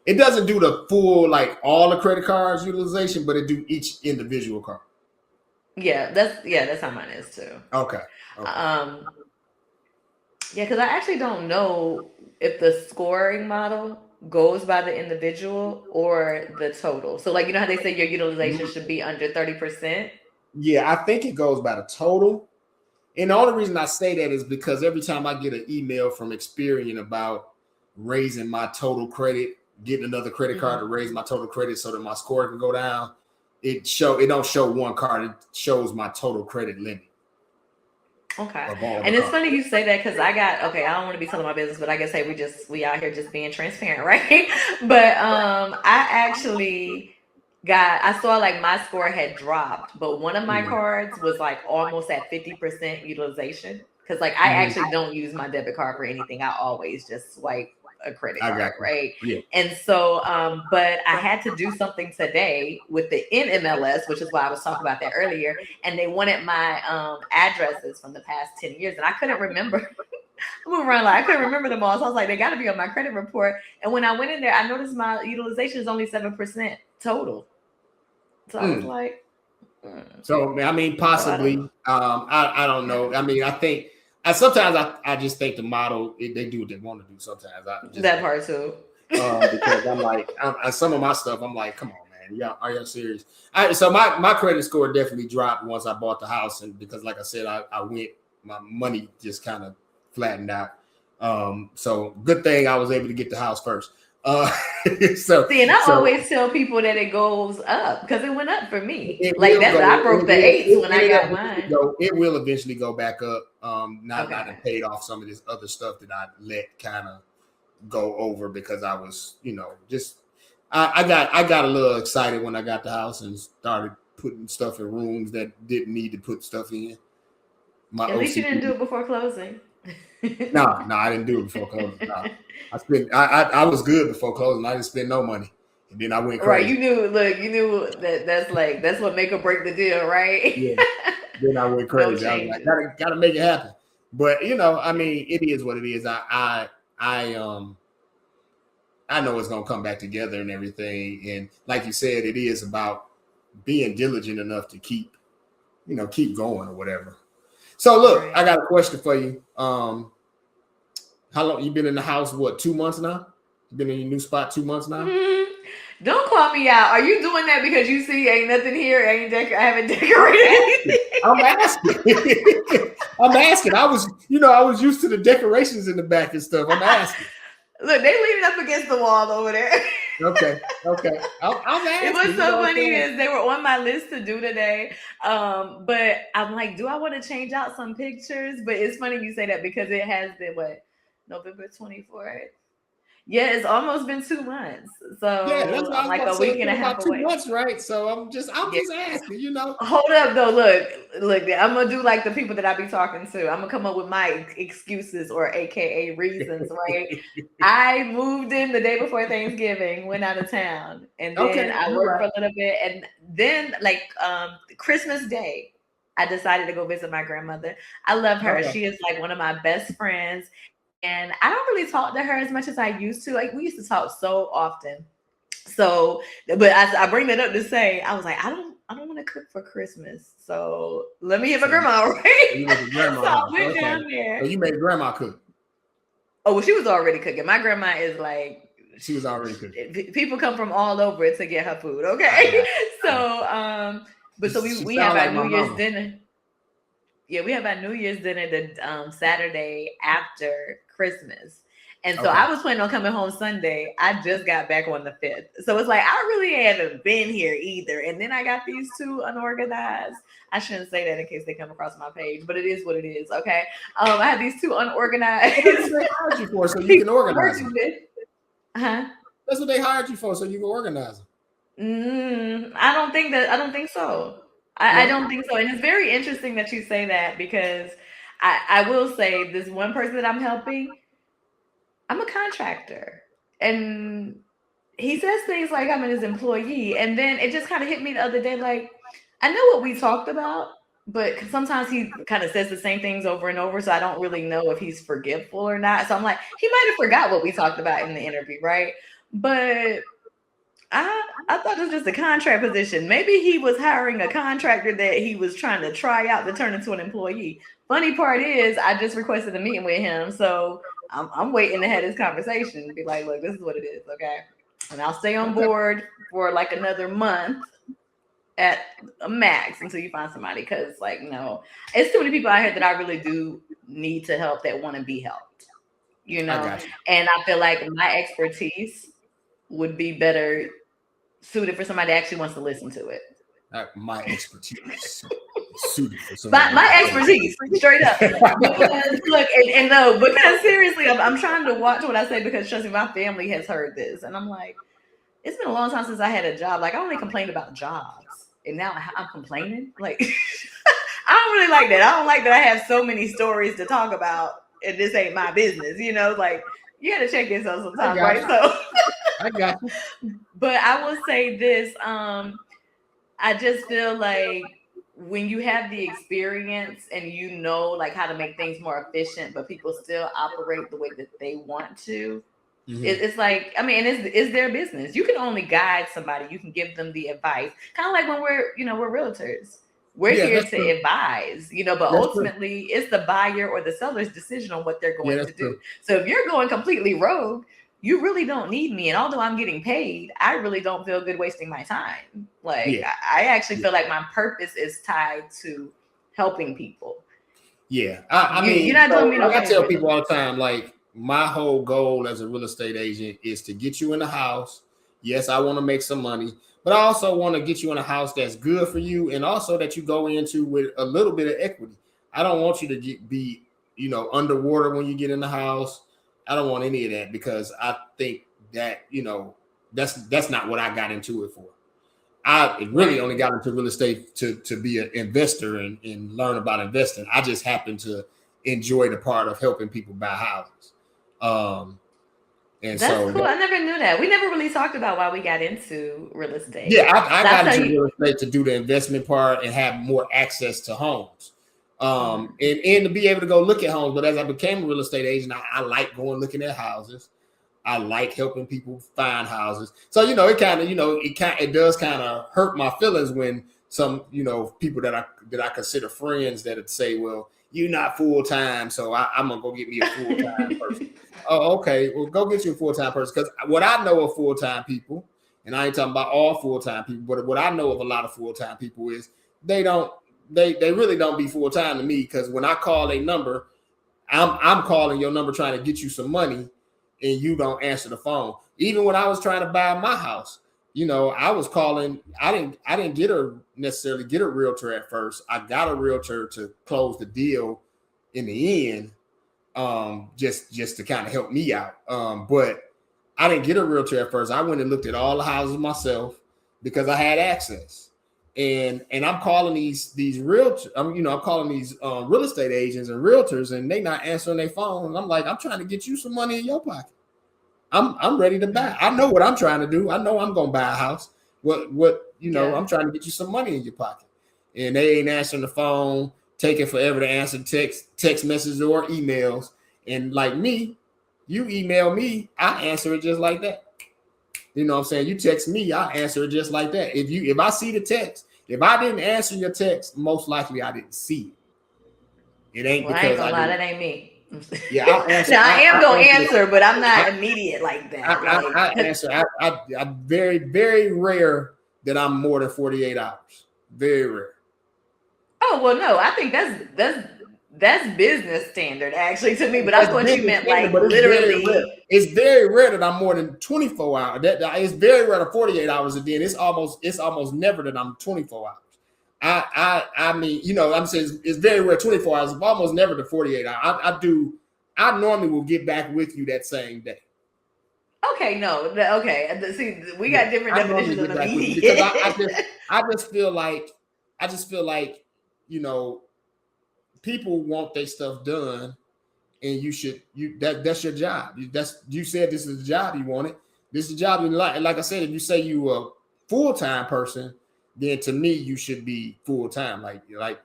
doesn't do the full, like, all the credit cards utilization, but it do each individual card. Yeah, that's how mine is too. Okay. Because I actually don't know if the scoring model goes by the individual or the total. So, like, you know how they say your utilization should be under 30%? Yeah, I think it goes by the total. And the only reason I say that is because every time I get an email from Experian about raising my total credit, getting another credit card to raise my total credit so that my score can go down, it don't show one card. It shows my total credit limit. Okay. And it's funny you say that because I don't want to be telling my business, but I guess, hey, we out here just being transparent, right? But I actually I saw like my score had dropped, but one of my cards was like almost at 50% utilization. Because like I actually don't use my debit card for anything. I always just swipe a credit card, right? Yeah. And so, but I had to do something today with the NMLS, which is why I was talking about that earlier. And they wanted my addresses from the past 10 years, and I couldn't remember. I moved around I couldn't remember them all. So I was like, they got to be on my credit report. And when I went in there, I noticed my utilization is only 7% total. So I was like, So I mean, possibly. I don't know. I mean, I think sometimes I just think the model they do what they want to do. Sometimes that part too. Because I'm like, some of my stuff, I'm like, come on, man, yeah, are you serious? So my credit score definitely dropped once I bought the house, and because like I said, my money just kind of flattened out. So good thing I was able to get the house first. So see, and I always tell people that it goes up because it went up for me. Like I broke the 8s when I got mine. It will eventually go back up. Not to paid off some of this other stuff that I let kind of go over because I was, just I got a little excited when I got the house and started putting stuff in rooms that didn't need to put stuff in. At least you didn't do it before closing. No, I didn't do it before closing. No. I was good before closing. I didn't spend no money. And then I went crazy. Right. You knew that's what make or break the deal, right? Yeah. Then I went crazy. I was like, gotta make it happen. But I mean, it is what it is. I know it's gonna come back together and everything. And like you said, it is about being diligent enough to keep going or whatever. So look, right. I got a question for you. How long you been in the house? What, 2 months now? You been in your new spot 2 months now? Mm-hmm. Don't call me out. Are you doing that because you see ain't nothing here? I haven't decorated anything. I'm asking. I'm asking. I was used to the decorations in the back and stuff. I'm asking. Look, they leaning up against the wall over there. Okay. I'm asking. It was so funny is they were on my list to do today. But I'm like, do I want to change out some pictures? But it's funny you say that because it has been November 24th. Yeah, it's almost been 2 months. So yeah, that's I'm like a week and a half away. 2 months, right? So I'm just asking, Hold up though, look, I'm gonna do like the people that I be talking to. I'm gonna come up with my excuses or AKA reasons, right? I moved in the day before Thanksgiving, went out of town, and then I worked for a little bit, and then Christmas Day, I decided to go visit my grandmother. I love her. Okay. She is like one of my best friends. And I don't really talk to her as much as I used to. Like we used to talk so often. So, but I bring that up to say, I was like, I don't want to cook for Christmas. So let me hit my grandma, right? You went to grandma. So I went down there. So you made grandma cook. Oh, well, she was already cooking. My grandma is like, she was already cooking. People come from all over to get her food. Okay. So, but so we have our New Year's dinner. Yeah, we have our New Year's dinner the Saturday after Christmas. And so I was planning on coming home Sunday. I just got back on the 5th. So it's like, I really haven't been here either. And then I got these two unorganized. I shouldn't say that in case they come across my page, but it is what it is, okay? I have these two unorganized. That's what they hired you for, so you can organize them. Huh? That's what they hired you for, so you can organize them. I don't think so. I don't think so. And it's very interesting that you say that because I will say this one person that I'm helping, I'm a contractor. And he says things like I'm his employee. And then it just kind of hit me the other day, like, I know what we talked about, but sometimes he kind of says the same things over and over. So I don't really know if he's forgetful or not. So I'm like, he might have forgot what we talked about in the interview, right? But I thought it was just a contract position. Maybe he was hiring a contractor that he was trying to try out to turn into an employee. Funny part is I just requested a meeting with him. So I'm waiting to have this conversation and be like, look, this is what it is. Okay. And I'll stay on board for like another month at a max until you find somebody. Cause no, it's too many people out here that I really do need to help that want to be helped, And I feel like my expertise would be better suited for somebody that actually wants to listen to it. My expertise suited for somebody. My expertise, straight up. Because, look, and no, because seriously, I'm trying to watch what I say because trust me, my family has heard this, and I'm like, it's been a long time since I had a job. Like I only complained about jobs, and now I'm complaining. Like I don't really like that. I don't like that I have so many stories to talk about, and this ain't my business. Like You got to check yourself sometimes, right? You. So I got you. But I will say this, I just feel like when you have the experience and you know like how to make things more efficient, but people still operate the way that they want to, it's like, I mean, it's their business. You can only guide somebody. You can give them the advice. Kind of like when we're realtors. We're here to advise, but ultimately it's the buyer or the seller's decision on what they're going to do. True. So if you're going completely rogue, you really don't need me. And although I'm getting paid, I really don't feel good wasting my time. Like, I actually feel like my purpose is tied to helping people. Yeah. I mean, you're not doing me no favor. I tell people all the time, like, my whole goal as a real estate agent is to get you in the house. Yes, I want to make some money, but I also want to get you in a house that's good for you, and also that you go into with a little bit of equity. I don't want you to be underwater when you get in the house. I don't want any of that, because I think that that's not what I got into it for. I really only got into real estate to be an investor and learn about investing. I just happen to enjoy the part of helping people buy houses. And that's cool. I never knew that. We never really talked about why we got into real estate. Yeah, I got into real estate to do the investment part and have more access to homes. And to be able to go look at homes. But as I became a real estate agent, I like going looking at houses. I like helping people find houses. So, it does kind of hurt my feelings when some, people that I consider friends that would say, well, you're not full-time, so I'm going to go get me a full-time person. Oh, okay. Well, go get you a full-time person. Because what I know of full-time people, and I ain't talking about all full-time people, but what I know of a lot of full-time people is they really don't be full-time to me, because when I call a number, I'm calling your number trying to get you some money, and you don't answer the phone. Even when I was trying to buy my house, I was calling. I didn't necessarily get a realtor at first. I got a realtor to close the deal in the end, just to kind of help me out. But I didn't get a realtor at first. I went and looked at all the houses myself because I had access. And I'm calling these realtors. I'm calling these real estate agents and realtors, and they not answering their phone. And I'm like, I'm trying to get you some money in your pocket. I'm ready to buy. I know what I'm trying to do. I know I'm gonna buy a house. I'm trying to get you some money in your pocket. And they ain't answering the phone, taking forever to answer text messages or emails. And like me, you email me, I answer it just like that. You know what I'm saying? You text me, I'll answer it just like that. If I see the text, if I didn't answer your text, most likely I didn't see it. It ain't because I ain't gonna lie, that ain't me. Yeah, I'll answer. Now, I am gonna answer, but I'm not immediate like that. I answer. I'm very, very rare that I'm more than 48 hours. Very rare. Oh well, no, I think that's business standard actually to me, but I thought you meant like literally. It's very rare that I'm more than 24 hours. It's very rare to 48 hours, and then it's almost never that I'm 24 hours. I mean, I'm saying it's very rare 24 hours. It's almost never to 48 hours. I normally will get back with you that same day. Okay, no, okay. See, we got different definitions of immediate. Because I just feel like people want their stuff done, and that's your job. You said this is the job you wanted. This is the job you like. Like I said, if you say you a full-time person, then to me you should be full-time. Like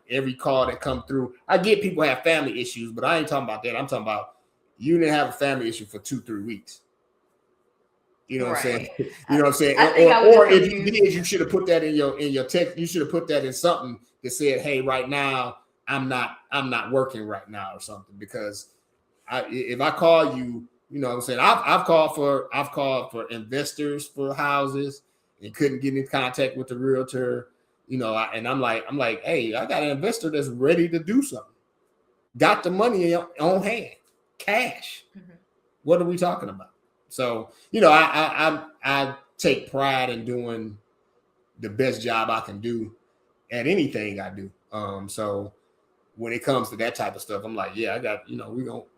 every call that come through, I get people have family issues, but I ain't talking about that. I'm talking about you didn't have a family issue for 2-3 weeks. You know what I'm saying? You know what I'm saying? Or if you did, you should have put that in your text. You should have put that in something that said, "Hey, right now I'm not working right now," or something. Because if I call you, you know what I'm saying? I've called for investors for houses and couldn't get in contact with the realtor, and I'm like, hey, I got an investor that's ready to do something. Got the money on hand, cash. Mm-hmm. What are we talking about? So, I take pride in doing the best job I can do at anything I do. So when it comes to that type of stuff, I'm like, yeah, I got, we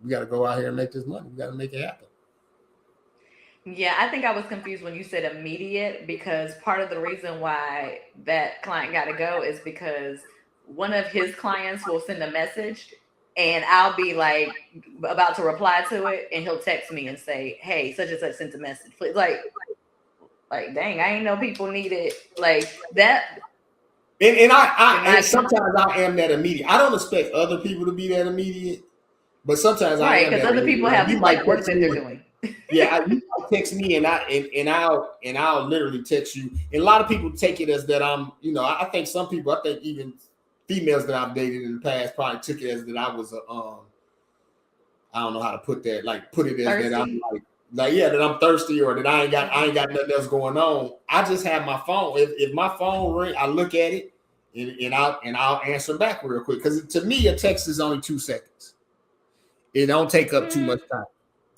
got to go out here and make this money. We got to make it happen. Yeah, I think I was confused when you said immediate, because part of the reason why that client got to go is because one of his clients will send a message and I'll be like about to reply to it, and he'll text me and say, "Hey, such and such sent a message." Please, like, dang, I ain't know people needed like that. And sometimes I am that immediate. I don't expect other people to be that immediate, but sometimes I am because that other people immediate. have like work that they're doing. Yeah, you might text me and I'll literally text you. And a lot of people take it as that I'm, I think some people, I think even females that I've dated in the past probably took it as that I was I don't know how to put that, like put it as thirsty. That I'm like that I'm thirsty, or that I ain't got nothing else going on. I just have my phone. If my phone ring, I look at it and I'll answer back real quick. Because to me, a text is only 2 seconds. It don't take up too much time.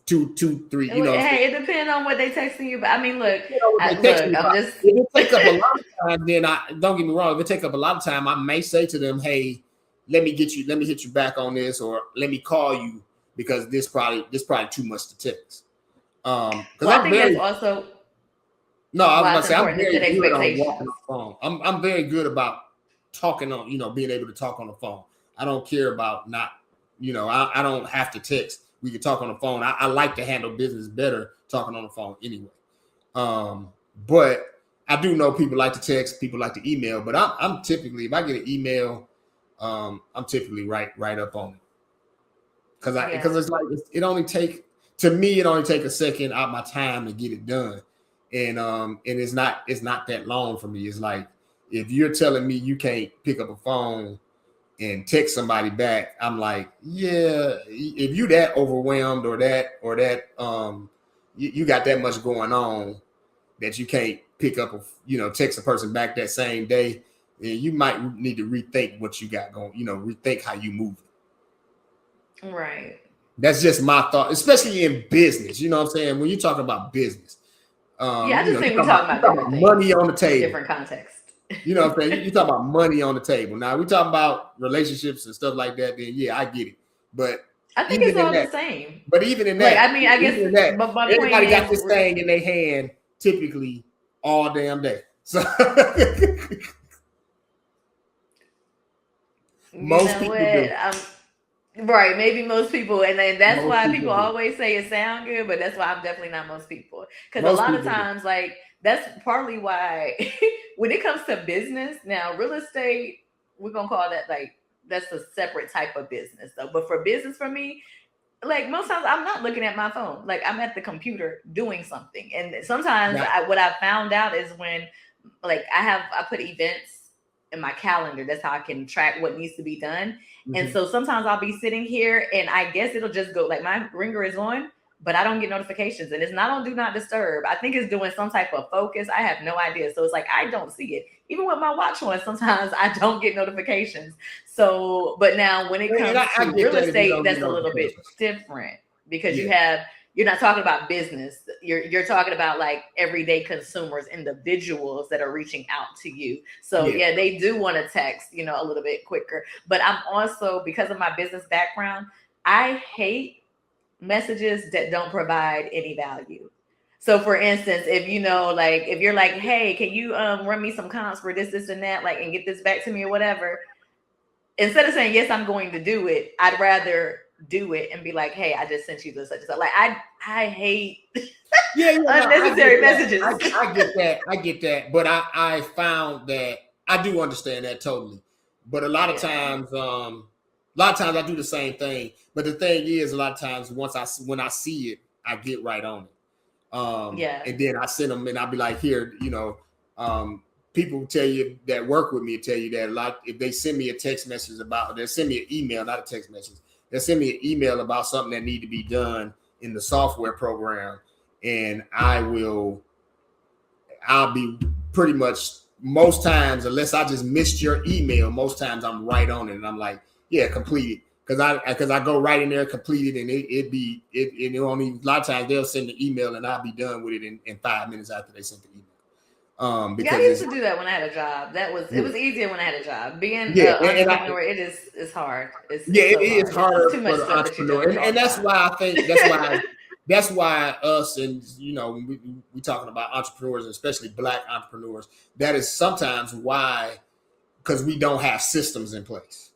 2, 3. Hey, it depends on what they texting you. But I mean, look, if it take up a lot of time, then don't get me wrong. If it take up a lot of time, I may say to them, "Hey, let me hit you back on this, or let me call you because this probably too much to text." Because I think that's also. No, I was about to say I'm very good on walking on the phone. I'm very good about talking on, being able to talk on the phone. I don't care about not, I don't have to text. We can talk on the phone. I like to handle business better talking on the phone anyway. But I do know people like to text, people like to email. But I'm typically, if I get an email, I'm typically right up on it. Because it's like it only take a second out my time to get it done, and it's not that long for me. It's like if you're telling me you can't pick up a phone and text somebody back, I'm like, yeah. If you that overwhelmed or that you got that much going on that you can't pick up text a person back that same day, then you might need to rethink what you got going. Rethink how you move. Right. That's just my thought, especially in business. You know what I'm saying? When you talk about business, I just think we talk about money on the table, different context. You know what I'm saying? You talk about money on the table. Now we talk about relationships and stuff like that. Then yeah, I get it. But I think it's all the same. But even in that, I mean, I guess but everybody got this thing in their hand typically all damn day. So most people do. Right, maybe most people, and then that's why people always say it sound good, but that's why I'm definitely not most people. Because a lot of times, like, that's partly why when it comes to business, now real estate, we're gonna call that like that's a separate type of business though. But for business, for me, like most times I'm not looking at my phone, like I'm at the computer doing something. And sometimes what I found out is when like I put events in my calendar. That's how I can track what needs to be done. Mm-hmm. And so sometimes I'll be sitting here and I guess it'll just go like my ringer is on, but I don't get notifications, and it's not on do not disturb. I think it's doing some type of focus. I have no idea. So it's like, I don't see it. Even with my watch on, sometimes I don't get notifications. So, but now when it comes to real estate, that's a little bit different because you're not talking about business. You're talking about like everyday consumers, individuals that are reaching out to you. So they do want to text, a little bit quicker. But I'm also, because of my business background, I hate messages that don't provide any value. So for instance, if if you're like, hey, can you run me some comps for this and that, like, and get this back to me or whatever, instead of saying yes, I'm going to do it, I'd rather do it and be like, hey, I just sent you this such and such. Like I hate unnecessary messages. I get that, but I found that I do understand that totally. But a lot of times I do the same thing. But the thing is, a lot of times when I see it, I get right on it. And then I send them, and I'll be like, here, people tell you that work with me tell you that a lot. If they send me a text message they'll send me an email, not a text message. They'll send me an email about something that need to be done in the software program, and I'll be pretty much most times, unless I just missed your email, most times I'm right on it, and I'm like, yeah, complete it. Because I go right in there, complete it, and it only a lot of times they'll send the email and I'll be done with it in 5 minutes after they sent the email. Because I used to do that when I had a job. It was easier when I had a job. Being an entrepreneur, it's hard. It is harder for the entrepreneur, and that's why I think that's why us and we talking about entrepreneurs, especially Black entrepreneurs. That is sometimes why, because we don't have systems in place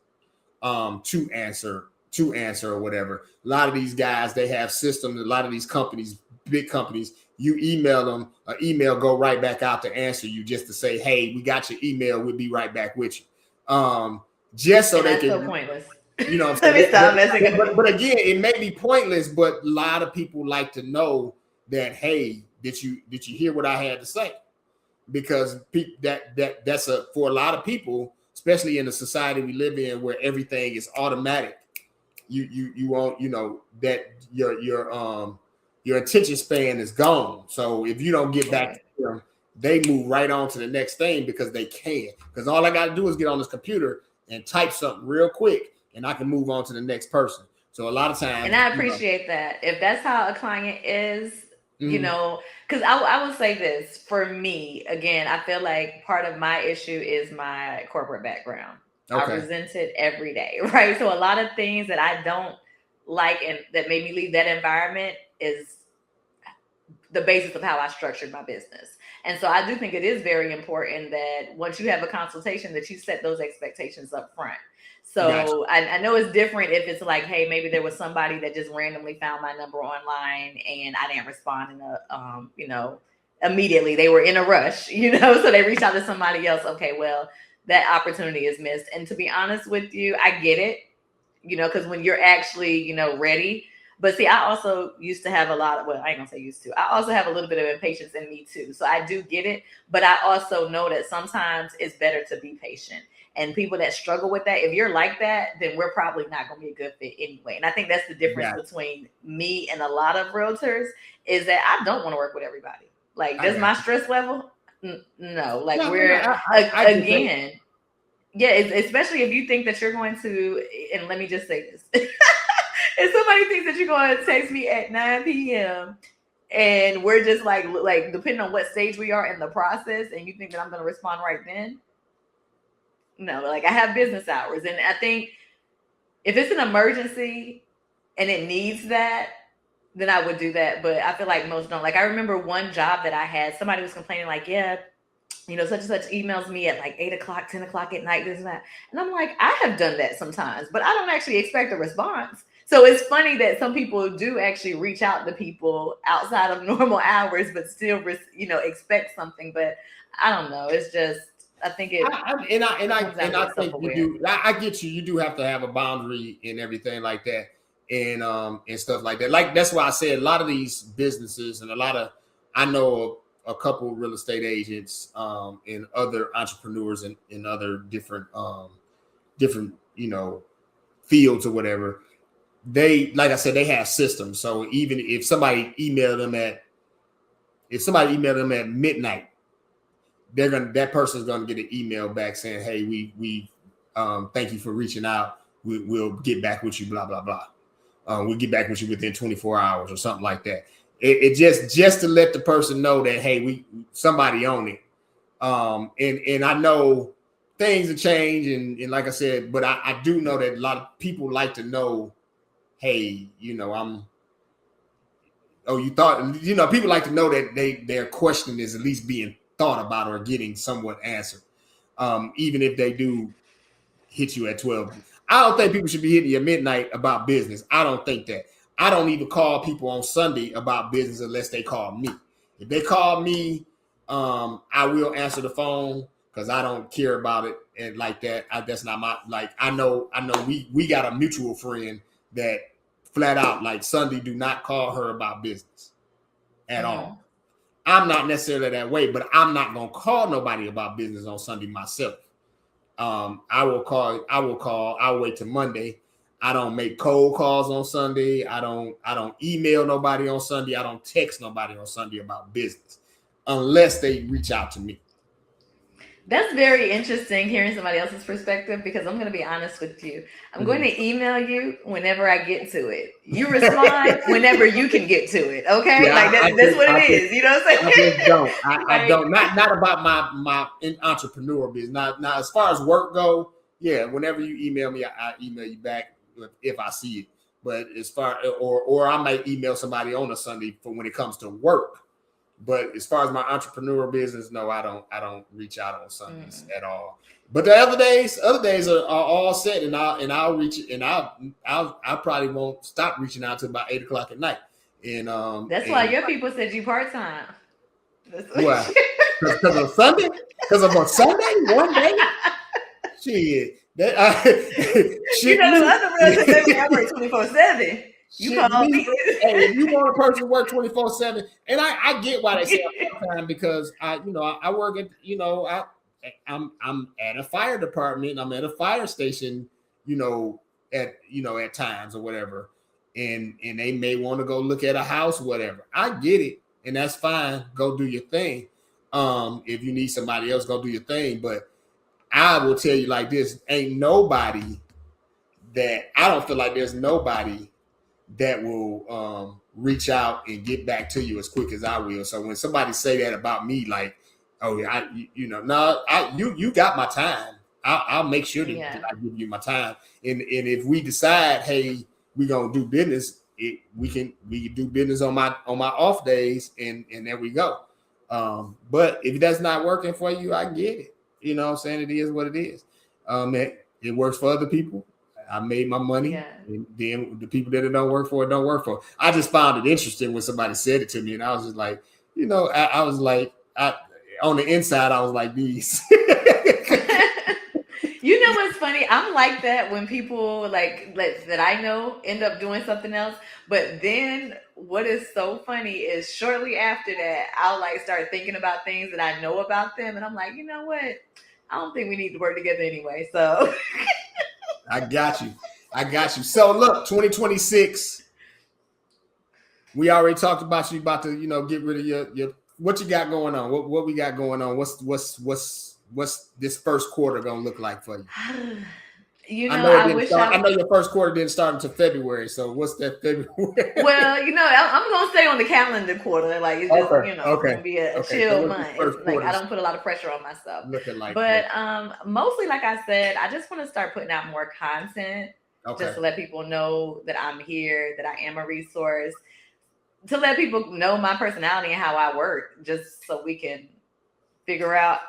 to answer to answer or whatever. A lot of these guys, they have systems. A lot of these companies, big companies, you email them, an email go right back out to answer you just to say, hey, we got your email. We'll be right back with you. Just so they can. So pointless. You know what Let I'm saying? me stop messing but again, it may be pointless, but a lot of people like to know that, hey, did you hear what I had to say? Because that's for a lot of people, especially in the society we live in where everything is automatic. You won't, that your attention span is gone. So if you don't get back to them, they move right on to the next thing because they can. Because all I got to do is get on this computer and type something real quick, and I can move on to the next person. So a lot of times, and I appreciate that. If that's how a client is, because I will say this for me, again, I feel like part of my issue is my corporate background. Okay. I resent it every day, right? So a lot of things that I don't like and that made me leave that environment is the basis of how I structured my business. And so I do think it is very important that once you have a consultation that you set those expectations up front. So gotcha. I know it's different if it's like, hey, maybe there was somebody that just randomly found my number online and I didn't respond in immediately. They were in a rush, so they reached out to somebody else. Okay, well, that opportunity is missed. And to be honest with you, I get it, because when you're actually, ready. But see, I also used to have I ain't gonna say used to. I also have a little bit of impatience in me too. So I do get it. But I also know that sometimes it's better to be patient. And people that struggle with that, if you're like that, then we're probably not going to be a good fit anyway. And I think that's the difference between me and a lot of realtors is that I don't want to work with everybody. Like, does my stress level? No. Like, again, especially if you think that you're going to, and let me just say this. If somebody thinks that you're going to text me at 9 p.m. and we're just like depending on what stage we are in the process and you think that I'm going to respond right then, no, like I have business hours. And I think if it's an emergency and it needs that, then I would do that. But I feel like most don't. Like I remember one job that I had, somebody was complaining like, yeah, such and such emails me at like 8 o'clock, 10 o'clock at night, this and that. And I'm like, I have done that sometimes, but I don't actually expect a response. So it's funny that some people do actually reach out to people outside of normal hours, but still, expect something. But I don't know. It's just, I think it. I think you do. I get you. You do have to have a boundary and everything like that, and stuff like that. Like that's why I said a lot of these businesses and I know a couple of real estate agents and other entrepreneurs in other different fields or whatever. They, like I said, they have systems. So even if somebody emailed them at midnight, that person's gonna get an email back saying, hey, we thank you for reaching out. We'll get back with you, blah, blah, blah. We'll get back with you within 24 hours or something like that. It just to let the person know that, hey, somebody on it. And I know things have changed and like I said, but I do know that a lot of people like to know, hey, people like to know that their question is at least being thought about or getting somewhat answered. Even if they do hit you at 12. I don't think people should be hitting you at midnight about business. I don't think that. I don't even call people on Sunday about business unless they call me. If they call me, I will answer the phone because I don't care about it and like that. That's not my, like, I know we got a mutual friend that flat out, like, Sunday, do not call her about business at all. I'm not necessarily that way, but I'm not going to call nobody about business on Sunday myself. I will wait till Monday. I don't make cold calls on Sunday. I don't email nobody on Sunday. I don't text nobody on Sunday about business unless they reach out to me. That's very interesting hearing somebody else's perspective because I'm going to be honest with you. I'm going to email you whenever I get to it. You respond whenever you can get to it. Okay. Yeah, that's what it is. You know what I'm saying? I don't. Not about my entrepreneur business. Now, as far as work go, yeah, whenever you email me, I email you back if I see it. But as far or I might email somebody on a Sunday for when it comes to work. But as far as my entrepreneurial business, no, I don't reach out on Sundays at all. But the other days are all set, and I'll reach it, and I probably won't stop reaching out till about 8:00 at night. And that's why your people said you part-time. Why? Because of Sunday? Because of a Sunday? One day? Shit. You know, the other residents, they work 24/7. You call me. Hey, if you want a person to work 24/7, and I get why they say part-time, because I work at, I'm at a fire department, I'm at a fire station, at times or whatever. And they may want to go look at a house, whatever. I get it, and that's fine. Go do your thing. If you need somebody else, go do your thing. But I will tell you like this: I don't feel like there's nobody that will reach out and get back to you as quick as I will. So when somebody say that about me, like, oh yeah, you got my time. I'll make sure that I give you my time. And if we decide, hey, we're gonna do business, we can do business on my off days, and there we go. But if that's not working for you, I get it. You know what I'm saying? It is what it is. It works for other people. I made my money, and then the people that it don't work for, it don't work for. I just found it interesting when somebody said it to me, and I was just like, I was like, on the inside, I was like, these. You know what's funny? I'm like that when people like that I know end up doing something else. But then what is so funny is shortly after that, I'll like start thinking about things that I know about them, and I'm like, you know what? I don't think we need to work together anyway. So. I got you. So look, 2026. We already talked about you about to, get rid of your what you got going on. What we got going on? What's this first quarter gonna look like for you? I know your first quarter didn't start until February. So what's that February? Well, I'm gonna stay on the calendar quarter. Like it's just gonna be a chill month. Like I don't put a lot of pressure on myself. Mostly, like I said, I just want to start putting out more content, just to let people know that I'm here, that I am a resource, to let people know my personality and how I work, just so we can figure out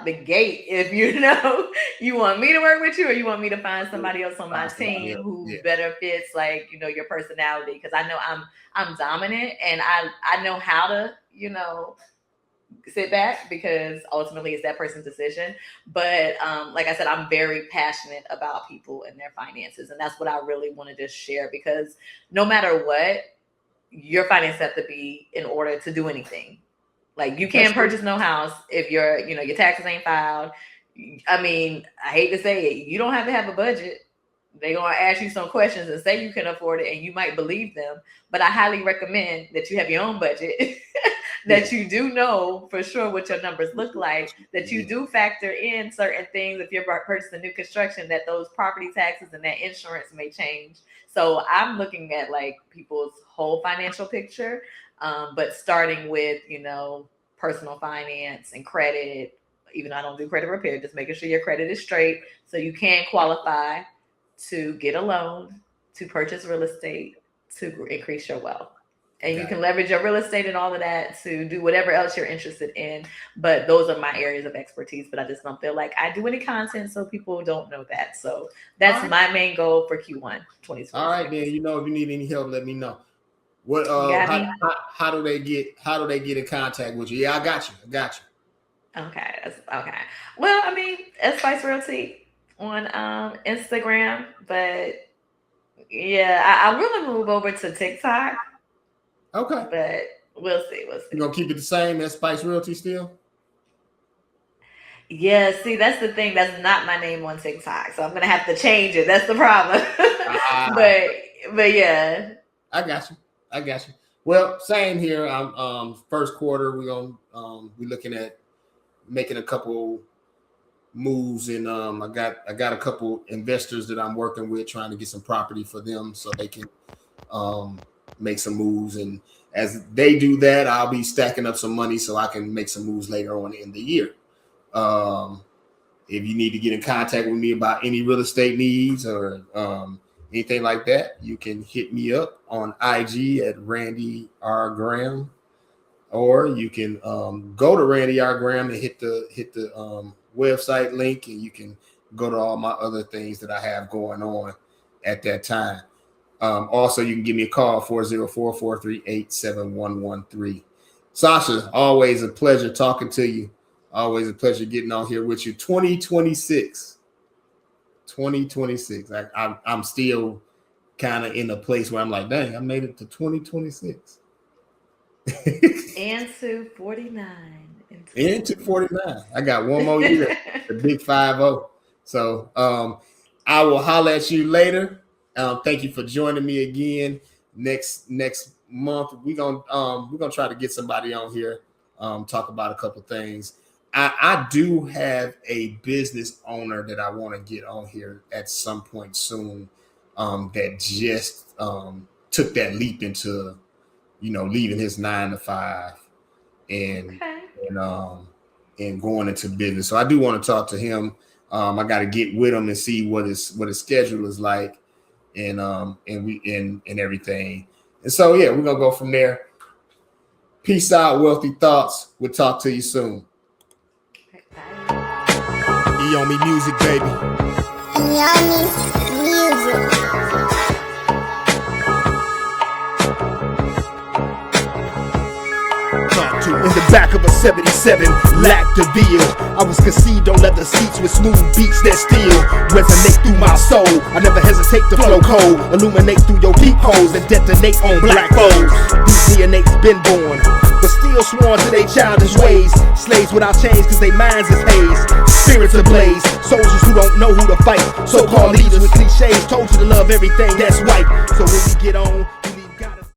the gate if you want me to work with you, or you want me to find somebody else on my team who better fits like your personality, because I know I'm dominant, and I know how to sit back, because ultimately it's that person's decision. But like I said, I'm very passionate about people and their finances, and that's what I really want to just share, because no matter what, your finances have to be in order to do anything. Like you can't purchase no house if your taxes ain't filed. I mean, I hate to say it, you don't have to have a budget. They're gonna ask you some questions and say you can afford it, and you might believe them. But I highly recommend that you have your own budget, that you do know for sure what your numbers look like, that you do factor in certain things if you're purchasing new construction, that those property taxes and that insurance may change. So I'm looking at like people's whole financial picture. But starting with, personal finance and credit, even though I don't do credit repair, just making sure your credit is straight so you can qualify to get a loan, to purchase real estate, to increase your wealth. And you can leverage your real estate and all of that to do whatever else you're interested in. But those are my areas of expertise, but I just don't feel like I do any content, so people don't know that. So that's my main goal for Q1 2020. All right, then, if you need any help, let me know. What how do they get in contact with you? Yeah, I got you. Okay. Well, I mean, it's Spice Realty on Instagram, but yeah, I really move over to TikTok. Okay. But we'll see. You gonna keep it the same as Spice Realty still? Yeah, see, that's the thing. That's not my name on TikTok, so I'm gonna have to change it. That's the problem. But yeah. I got you. Well, same here. I'm first quarter. We're looking at making a couple moves, and I got a couple investors that I'm working with, trying to get some property for them so they can make some moves. And as they do that, I'll be stacking up some money so I can make some moves later on in the year. If you need to get in contact with me about any real estate needs or anything like that, you can hit me up on IG at Randy R. Graham, or you can go to Randy R. Graham and hit the website link, and you can go to all my other things that I have going on at that time. Also, you can give me a call, 404-438-7113. Sasha, always a pleasure talking to you. Always a pleasure getting on here with you. 2026. I'm still kind of in a place where I'm like, dang, I made it to 2026. And to 49. And to 49. I got one more year, the big 5-0. So I will holler at you later. Thank you for joining me again. Next month, we're gonna try to get somebody on here, talk about a couple things. I do have a business owner that I want to get on here at some point soon, that just took that leap into, leaving his 9-to-5 and going into business. So I do want to talk to him. I got to get with him and see what his schedule is like, and everything. And so yeah, we're gonna go from there. Peace out, wealthy thoughts. We'll talk to you soon. E on me music, baby. E on me music. In the back of a 77 lacked a deal. I was conceived on leather seats with smooth beats that still resonate through my soul. I never hesitate to flow cold, illuminate through your peepholes and detonate on black foes. These neonates been born, but still sworn to their childish ways. Slaves without chains cause they minds is haze. Spirits ablaze, soldiers who don't know who to fight. So-called leaders with cliches told you to love everything that's white. So when we get on